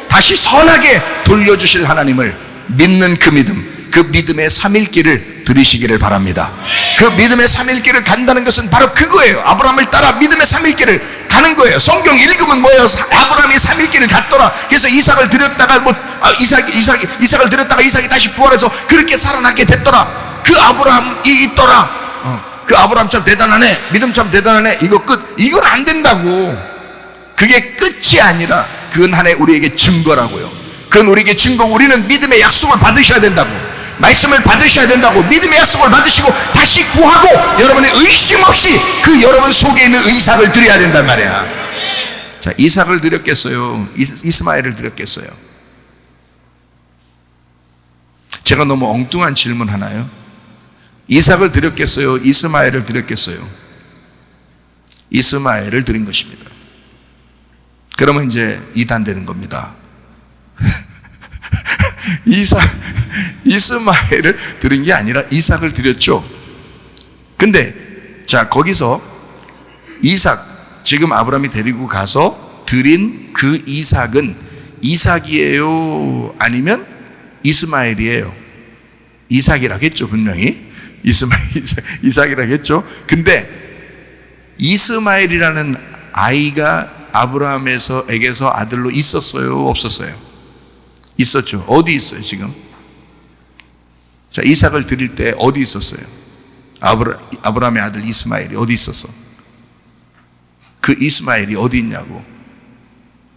다시 선하게 돌려주실 하나님을 믿는 그 믿음, 그 믿음의 3일길을 들이시기를 바랍니다. 그 믿음의 3일길을 간다는 것은 바로 그거예요. 아브라함을 따라 믿음의 3일길을 가는 거예요. 성경 읽으면 뭐예요? 아브라함이 3일길을 갔더라. 그래서 이삭을 드렸다가 이삭을 드렸다가 이삭이 다시 부활해서 그렇게 살아나게 됐더라. 그 아브라함이 있더라. 그 아브라함 참 대단하네, 믿음 참 대단하네, 이거 끝. 이건 안 된다고. 그게 끝이 아니라 그건 하나의 우리에게 증거라고요. 그건 우리에게 증거. 우리는 믿음의 약속을 받으셔야 된다고, 말씀을 받으셔야 된다고. 믿음의 약속을 받으시고 다시 구하고 여러분의 의심 없이 그 여러분 속에 있는 이삭을 드려야 된단 말이야. 자, 이삭을 드렸겠어요? 이스마엘을 드렸겠어요? 제가 너무 엉뚱한 질문 하나요? 이삭을 드렸겠어요? 이스마엘을 드렸겠어요? 이스마엘을 드린 것입니다. 그러면 이제 이단되는 겁니다. 이스마엘을 드린 게 아니라 이삭을 드렸죠. 근데 자, 거기서 이삭, 지금 아브라함이 데리고 가서 드린 그 이삭은 이삭이에요? 아니면 이스마엘이에요? 이삭이라겠죠, 분명히. 이삭이라겠죠. 근데 이스마엘이라는 아이가 아브라함에게서 아들로 있었어요, 없었어요? 있었죠. 어디 있어요 지금? 자, 이삭을 드릴 때 어디 있었어요? 아브라함의 아들 이스마엘이 어디 있었어? 그 이스마엘이 어디 있냐고.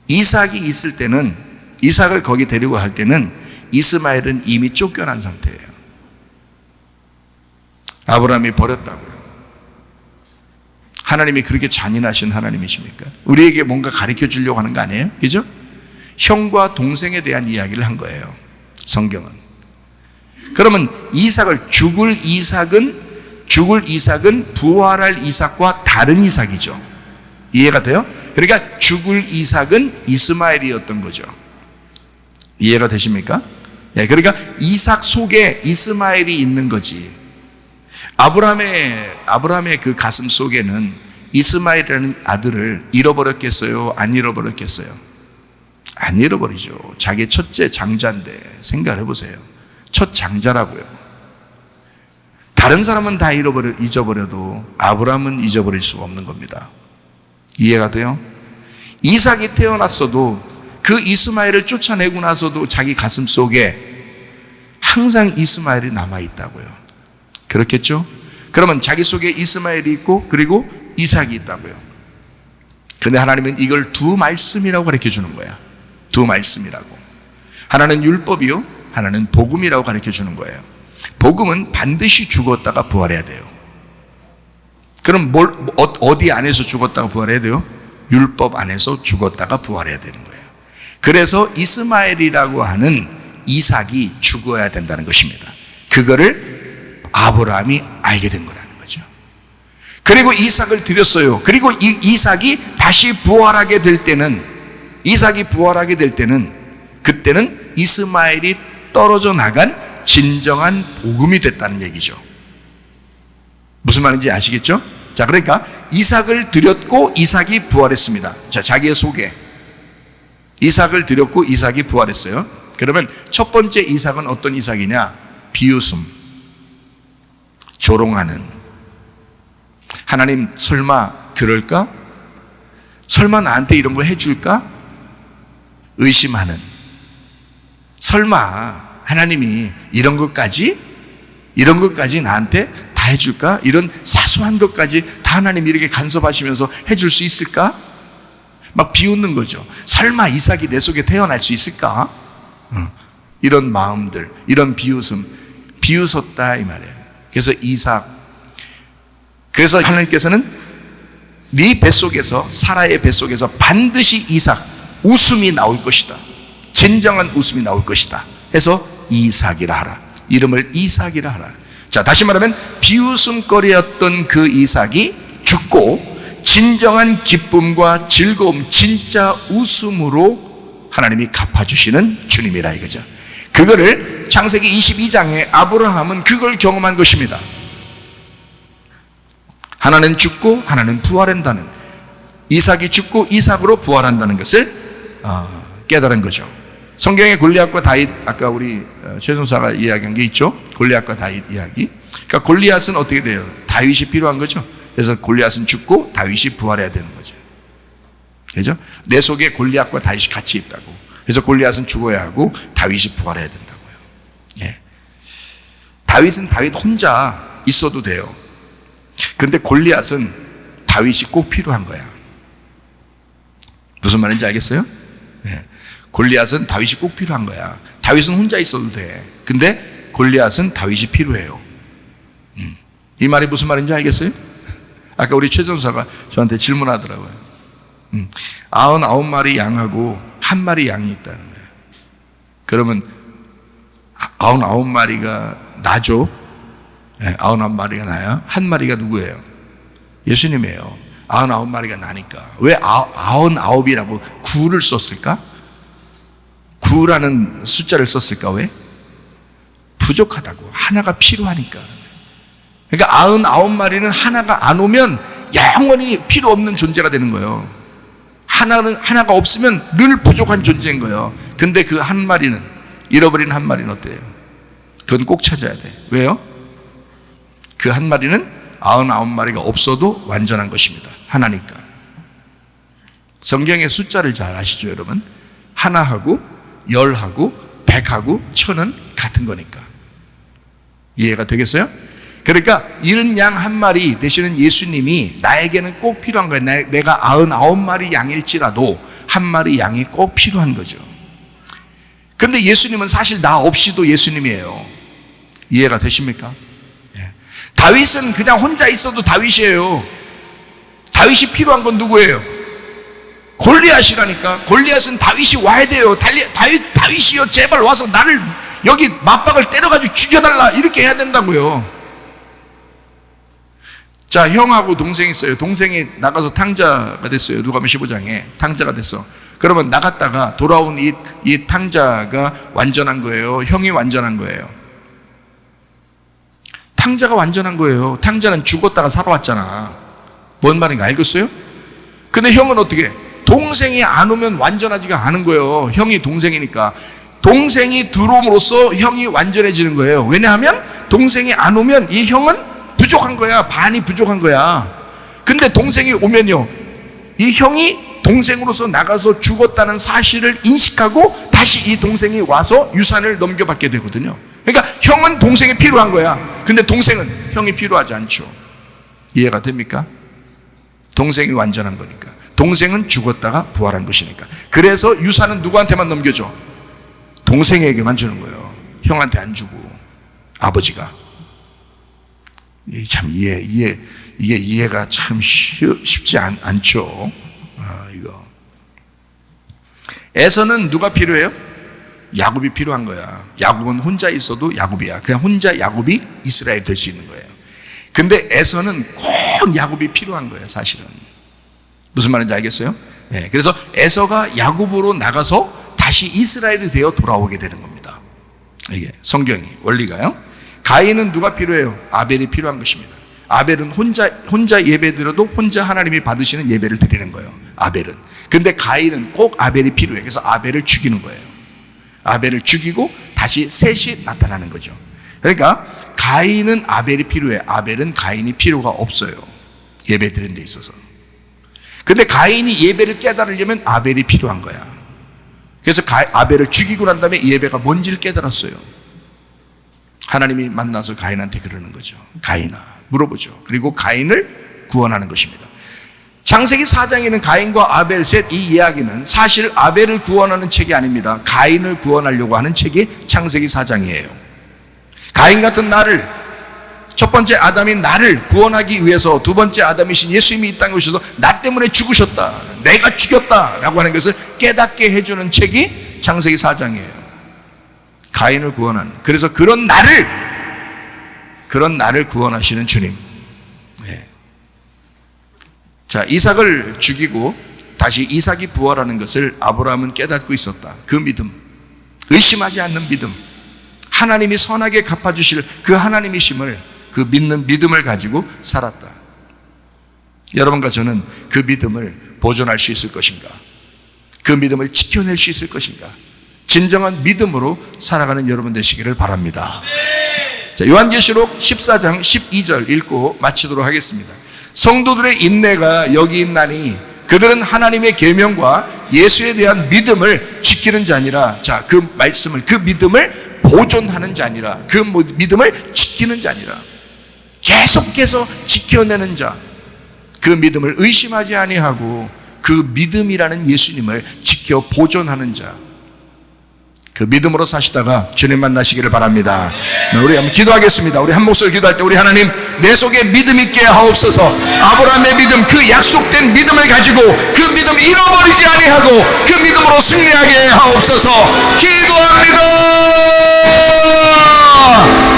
이삭이 있을 때는, 이삭을 거기 데리고 갈 때는 이스마엘은 이미 쫓겨난 상태예요. 아브라함이 버렸다고요. 하나님이 그렇게 잔인하신 하나님이십니까? 우리에게 뭔가 가르쳐 주려고 하는 거 아니에요? 그죠? 형과 동생에 대한 이야기를 한 거예요, 성경은. 그러면 죽을 이삭은 부활할 이삭과 다른 이삭이죠. 이해가 돼요? 그러니까 죽을 이삭은 이스마엘이었던 거죠. 이해가 되십니까? 예, 그러니까 이삭 속에 이스마엘이 있는 거지. 아브라함의 그 가슴 속에는 이스마엘이라는 아들을 잃어버렸겠어요? 안 잃어버렸겠어요? 안 잃어버리죠. 자기 첫째 장자인데 생각을 해보세요. 첫 장자라고요. 다른 사람은 다 잊어버려도 아브라함은 잊어버릴 수가 없는 겁니다. 이해가 돼요? 이삭이 태어났어도 그 이스마엘을 쫓아내고 나서도 자기 가슴 속에 항상 이스마엘이 남아있다고요. 그렇겠죠? 그러면 자기 속에 이스마엘이 있고 그리고 이삭이 있다고요. 그런데 하나님은 이걸 두 말씀이라고 가르쳐 주는 거야. 두 말씀이라고. 하나는 율법이요, 하나는 복음이라고 가르쳐 주는 거예요. 복음은 반드시 죽었다가 부활해야 돼요. 그럼 어디 안에서 죽었다가 부활해야 돼요? 율법 안에서 죽었다가 부활해야 되는 거예요. 그래서 이스마엘이라고 하는 이삭이 죽어야 된다는 것입니다. 그거를 아브라함이 알게 된 거라는 거죠. 그리고 이삭을 드렸어요. 그리고 이삭이 다시 부활하게 될 때는, 그때는 이스마엘이 떨어져 나간 진정한 복음이 됐다는 얘기죠. 무슨 말인지 아시겠죠? 자, 그러니까 이삭을 드렸고 이삭이 부활했습니다. 자, 자기의 소개. 이삭을 드렸고 이삭이 부활했어요. 그러면 첫 번째 이삭은 어떤 이삭이냐? 비웃음, 조롱하는. 하나님 설마 들을까? 설마 나한테 이런 거 해줄까? 의심하는, 설마 하나님이 이런 것까지 나한테 다 해줄까? 이런 사소한 것까지 다 하나님이 이렇게 간섭하시면서 해줄 수 있을까? 막 비웃는 거죠. 설마 이삭이 내 속에 태어날 수 있을까? 이런 마음들, 이런 비웃었다 이 말이에요. 그래서 그래서 하나님께서는 네 뱃속에서, 사라의 뱃속에서 반드시 이삭, 웃음이 나올 것이다. 진정한 웃음이 나올 것이다 해서 이삭이라 하라. 이름을 이삭이라 하라. 자, 다시 말하면 비웃음거리였던 그 이삭이 죽고 진정한 기쁨과 즐거움, 진짜 웃음으로 하나님이 갚아주시는 주님이라 이거죠. 그거를 창세기 22장에 아브라함은 그걸 경험한 것입니다. 하나는 죽고 하나는 부활한다는, 이삭이 죽고 이삭으로 부활한다는 것을 깨달은 거죠. 성경에 골리앗과 다윗, 아까 우리 최선사가 이야기한 게 있죠. 골리앗과 다윗 이야기. 그러니까 골리앗은 어떻게 돼요? 다윗이 필요한 거죠. 그래서 골리앗은 죽고 다윗이 부활해야 되는 거죠. 그죠? 내 속에 골리앗과 다윗이 같이 있다고. 그래서 골리앗은 죽어야 하고 다윗이 부활해야 된다고요. 예. 다윗은 다윗 혼자 있어도 돼요. 그런데 골리앗은 다윗이 꼭 필요한 거야. 무슨 말인지 알겠어요? 예. 골리앗은 다윗이 꼭 필요한 거야. 다윗은 혼자 있어도 돼. 근데 골리앗은 다윗이 필요해요. 이 말이 무슨 말인지 알겠어요? 아까 우리 최전사가 저한테 질문하더라고요. 99마리 양하고 1마리 양이 있다는 거예요. 그러면 99마리가 나죠? 네, 99마리가 나야? 1마리가 누구예요? 예수님이에요. 99마리가 나니까. 왜 99이라고 9를 썼을까? 9라는 숫자를 썼을까? 왜? 부족하다고. 하나가 필요하니까. 그러니까 99마리는 하나가 안 오면 영원히 필요 없는 존재가 되는 거예요. 하나가 없으면 늘 부족한 존재인 거예요. 근데 그 1마리는, 잃어버린 1마리는 어때요? 그건 꼭 찾아야 돼. 왜요? 그 1마리는 99마리가 없어도 완전한 것입니다. 하나니까. 성경의 숫자를 잘 아시죠, 여러분? 하나하고 열하고 백하고 천은 같은 거니까. 이해가 되겠어요? 그러니까 잃은 양 1마리 되시는 예수님이 나에게는 꼭 필요한 거예요. 내가 99마리 양일지라도 1마리 양이 꼭 필요한 거죠. 그런데 예수님은 사실 나 없이도 예수님이에요. 이해가 되십니까? 예. 다윗은 그냥 혼자 있어도 다윗이에요. 다윗이 필요한 건 누구예요? 골리앗이라니까. 골리앗은 다윗이 와야 돼요. 다윗이요, 제발 와서 나를 여기 맞박을 때려가지고 죽여달라, 이렇게 해야 된다고요. 자, 형하고 동생이 있어요. 동생이 나가서 탕자가 됐어요. 누가복음 15장에 탕자가 됐어. 그러면 나갔다가 돌아온 이 탕자가 완전한 거예요? 형이 완전한 거예요? 탕자가 완전한 거예요. 탕자는 죽었다가 살아왔잖아. 뭔 말인가 알겠어요? 근데 형은 어떻게? 동생이 안 오면 완전하지가 않은 거예요. 형이 동생이니까. 동생이 들어옴으로써 형이 완전해지는 거예요. 왜냐하면 동생이 안 오면 이 형은 부족한 거야. 반이 부족한 거야. 근데 동생이 오면요, 이 형이 동생으로서 나가서 죽었다는 사실을 인식하고 다시 이 동생이 와서 유산을 넘겨받게 되거든요. 그러니까 형은 동생이 필요한 거야. 근데 동생은 형이 필요하지 않죠. 이해가 됩니까? 동생이 완전한 거니까. 동생은 죽었다가 부활한 것이니까. 그래서 유산은 누구한테만 넘겨줘? 동생에게만 주는 거예요. 형한테 안 주고. 아버지가. 참 이게 이해가 참 쉽지 않죠. 이거. 에서는 누가 필요해요? 야곱이 필요한 거야. 야곱은 혼자 있어도 야곱이야. 그냥 혼자 야곱이 이스라엘 될 수 있는 거예요. 근데 에서는 꼭 야곱이 필요한 거예요, 사실은. 무슨 말인지 알겠어요? 네, 그래서 에서가 야곱으로 나가서 다시 이스라엘이 되어 돌아오게 되는 겁니다. 이게 성경이 원리가요. 가인은 누가 필요해요? 아벨이 필요한 것입니다. 아벨은 혼자 예배드려도 혼자 하나님이 받으시는 예배를 드리는 거예요. 아벨은. 근데 가인은 꼭 아벨이 필요해. 그래서 아벨을 죽이는 거예요. 아벨을 죽이고 다시 셋이 나타나는 거죠. 그러니까 가인은 아벨이 필요해. 아벨은 가인이 필요가 없어요. 예배 드리는 데 있어서. 근데 가인이 예배를 깨달으려면 아벨이 필요한 거야. 그래서 아벨을 죽이고 난 다음에 예배가 뭔지를 깨달았어요. 하나님이 만나서 가인한테 그러는 거죠. 가인아, 물어보죠. 그리고 가인을 구원하는 것입니다. 창세기 4장에는 가인과 아벨 셋 이 이야기는 사실 아벨을 구원하는 책이 아닙니다. 가인을 구원하려고 하는 책이 창세기 4장이에요. 가인 같은 나를, 첫 번째 아담인 나를 구원하기 위해서 두 번째 아담이신 예수님이 이 땅에 오셔서 나 때문에 죽으셨다, 내가 죽였다라고 하는 것을 깨닫게 해주는 책이 창세기 4장이에요. 가인을 구원하는, 그래서 그런 나를 구원하시는 주님. 네. 자, 이삭을 죽이고 다시 이삭이 부활하는 것을 아브라함은 깨닫고 있었다. 그 믿음, 의심하지 않는 믿음, 하나님이 선하게 갚아주실 그 하나님이심을, 그 믿는 믿음을 가지고 살았다. 여러분과 저는 그 믿음을 보존할 수 있을 것인가? 그 믿음을 지켜낼 수 있을 것인가? 진정한 믿음으로 살아가는 여러분 되시기를 바랍니다. 자, 요한계시록 14장 12절 읽고 마치도록 하겠습니다. 성도들의 인내가 여기 있나니 그들은 하나님의 계명과 예수에 대한 믿음을 지키는 자니라. 자, 그 말씀을, 그 믿음을 보존하는 자니라. 그 믿음을 지키는 자니라. 계속해서 지켜내는 자, 그 믿음을 의심하지 아니하고 그 믿음이라는 예수님을 지켜 보존하는 자, 그 믿음으로 사시다가 주님 만나시기를 바랍니다. 우리 한번 기도하겠습니다. 우리 한 목소리 기도할 때 우리 하나님, 내 속에 믿음 있게 하옵소서. 아브라함의 믿음, 그 약속된 믿음을 가지고 그 믿음 잃어버리지 아니하고 그 믿음으로 승리하게 하옵소서. 기도합니다.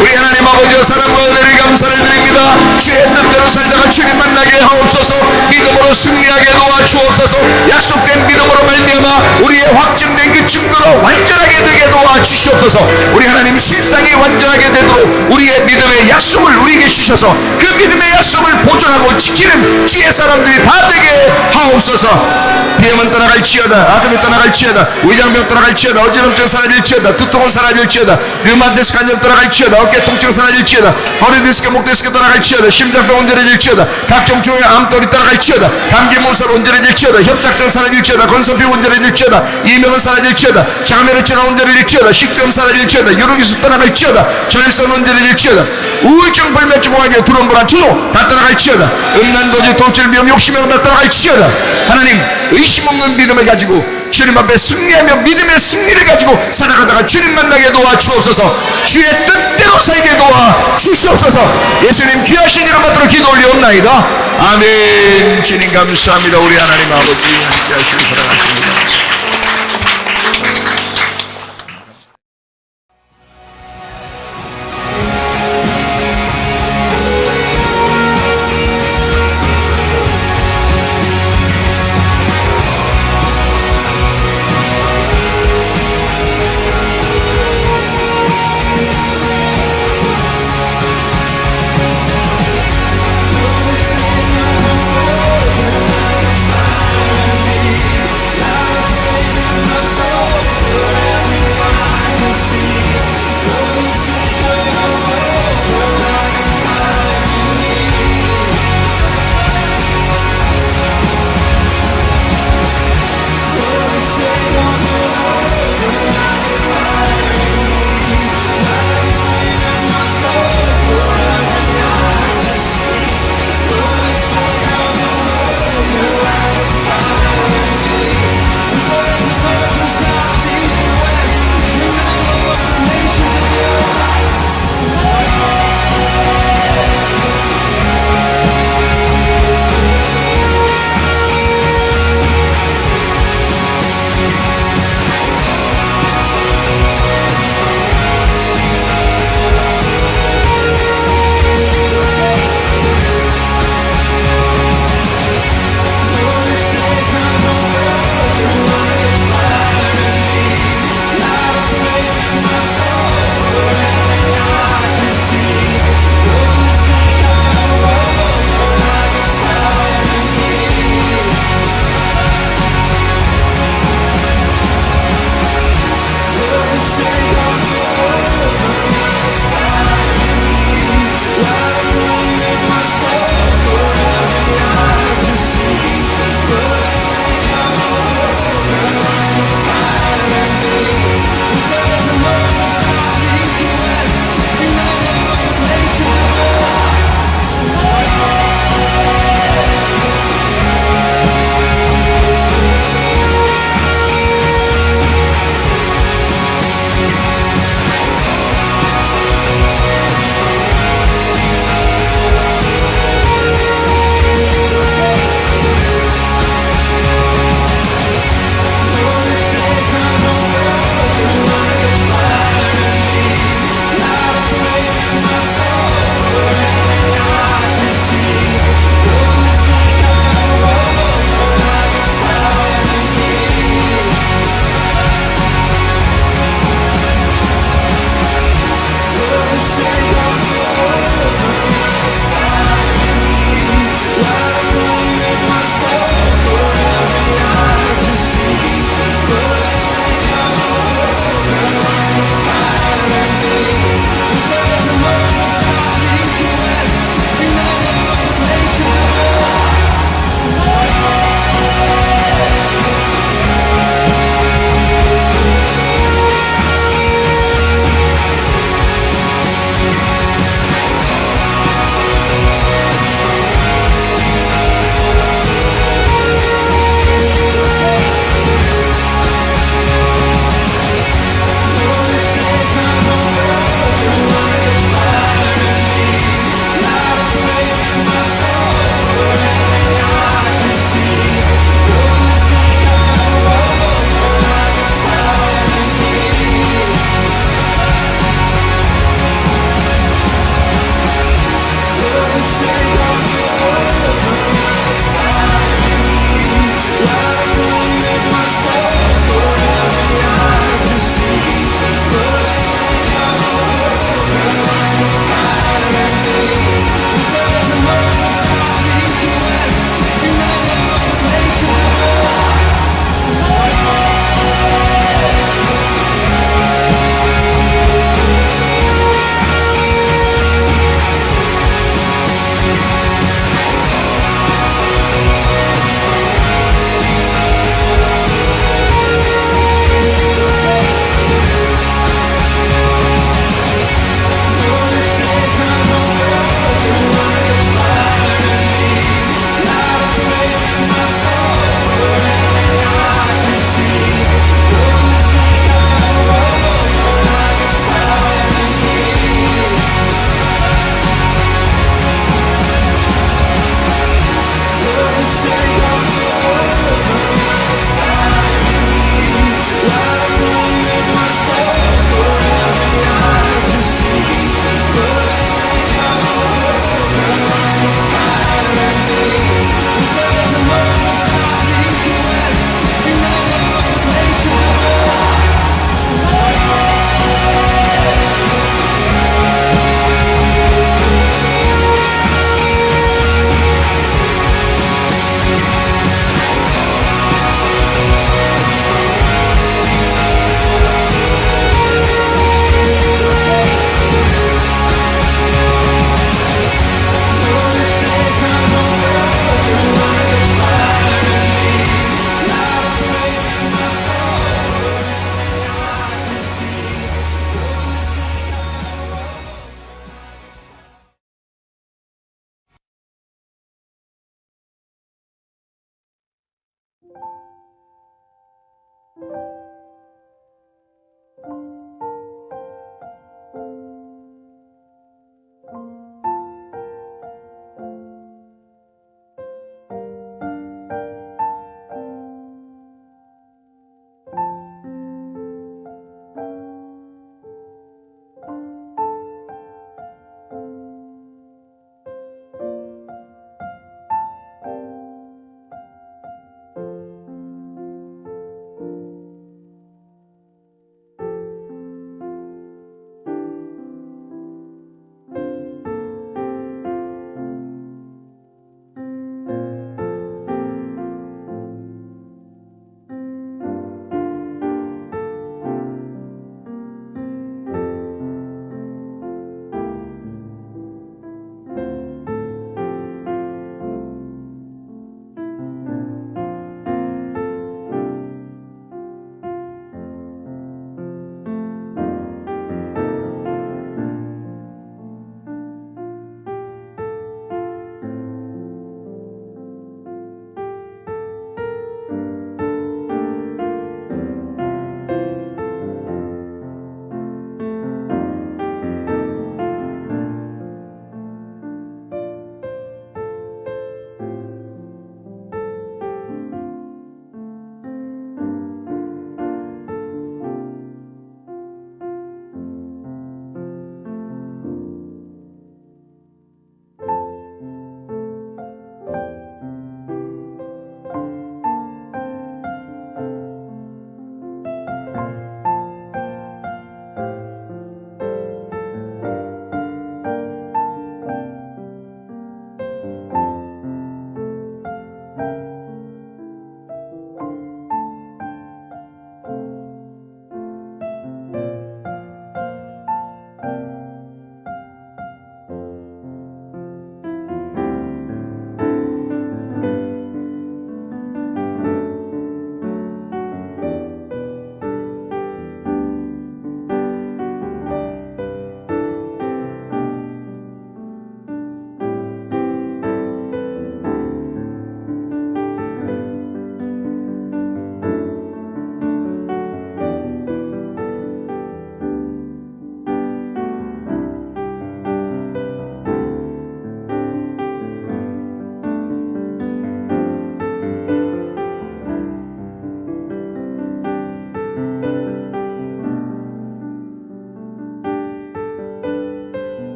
우리 하나님 아버지의 사랑과 은혜를 감사를 드립니다. 주의 뜻대로 살다가 주님 만나게 하옵소서. 믿음으로 승리하게 도와주옵소서. 약속된 믿음으로 말미암아 우리의 확증된 그 증거가 완전하게 되게 도와주시옵소서. 우리 하나님, 실상이 완전하게 되도록 우리의 믿음의 약속을 우리에게 주셔서 그 믿음의 약속을 보존하고 지키는 주의 사람들이 다 되게 하옵소서. 비염은 떠나갈지어다, 아들이 떠나갈지어다, 위장병 떠나갈지어다, 어지럼증 사라질지어다, 두통은 사라질지어다, 류마티스 간염 떠나갈지어다, 어깨 통증 사라질지어다, 허리 디스크, 목 디스크 떠나갈지어다, 심장병 온전해질지어다, 각종 종의 암돌이 떠나갈지어다, 감기 몸살 온전해질지어다, 협착증 사라질지어다, 건선비 온전해질지어다, 이명은 사라질지어다, 장면을증 온전해질지어다, 식병 사라질지어다, 유로기수 떠나갈지어다, 저혈선 온전해질지어다, 우울증, 불면증, 공황계, 두런 불안, 주로 다 떠나갈지어다, 음란도지, 돌출, 미움, 욕심병 다 떠나갈지어다. 하나님, 의심 없는 믿음을 가지고 주님 앞에 승리하며 믿음의 승리를 가지고 살아가다가 주님 만나게 도와주옵소서. 주의 뜻대로 살게 도와주시옵소서. 예수님 귀하신 이름 받들어 기도 올려옵나이다. 아멘. 주님 감사합니다. 우리 하나님 아버지 함께 하시길 바라겠습니다.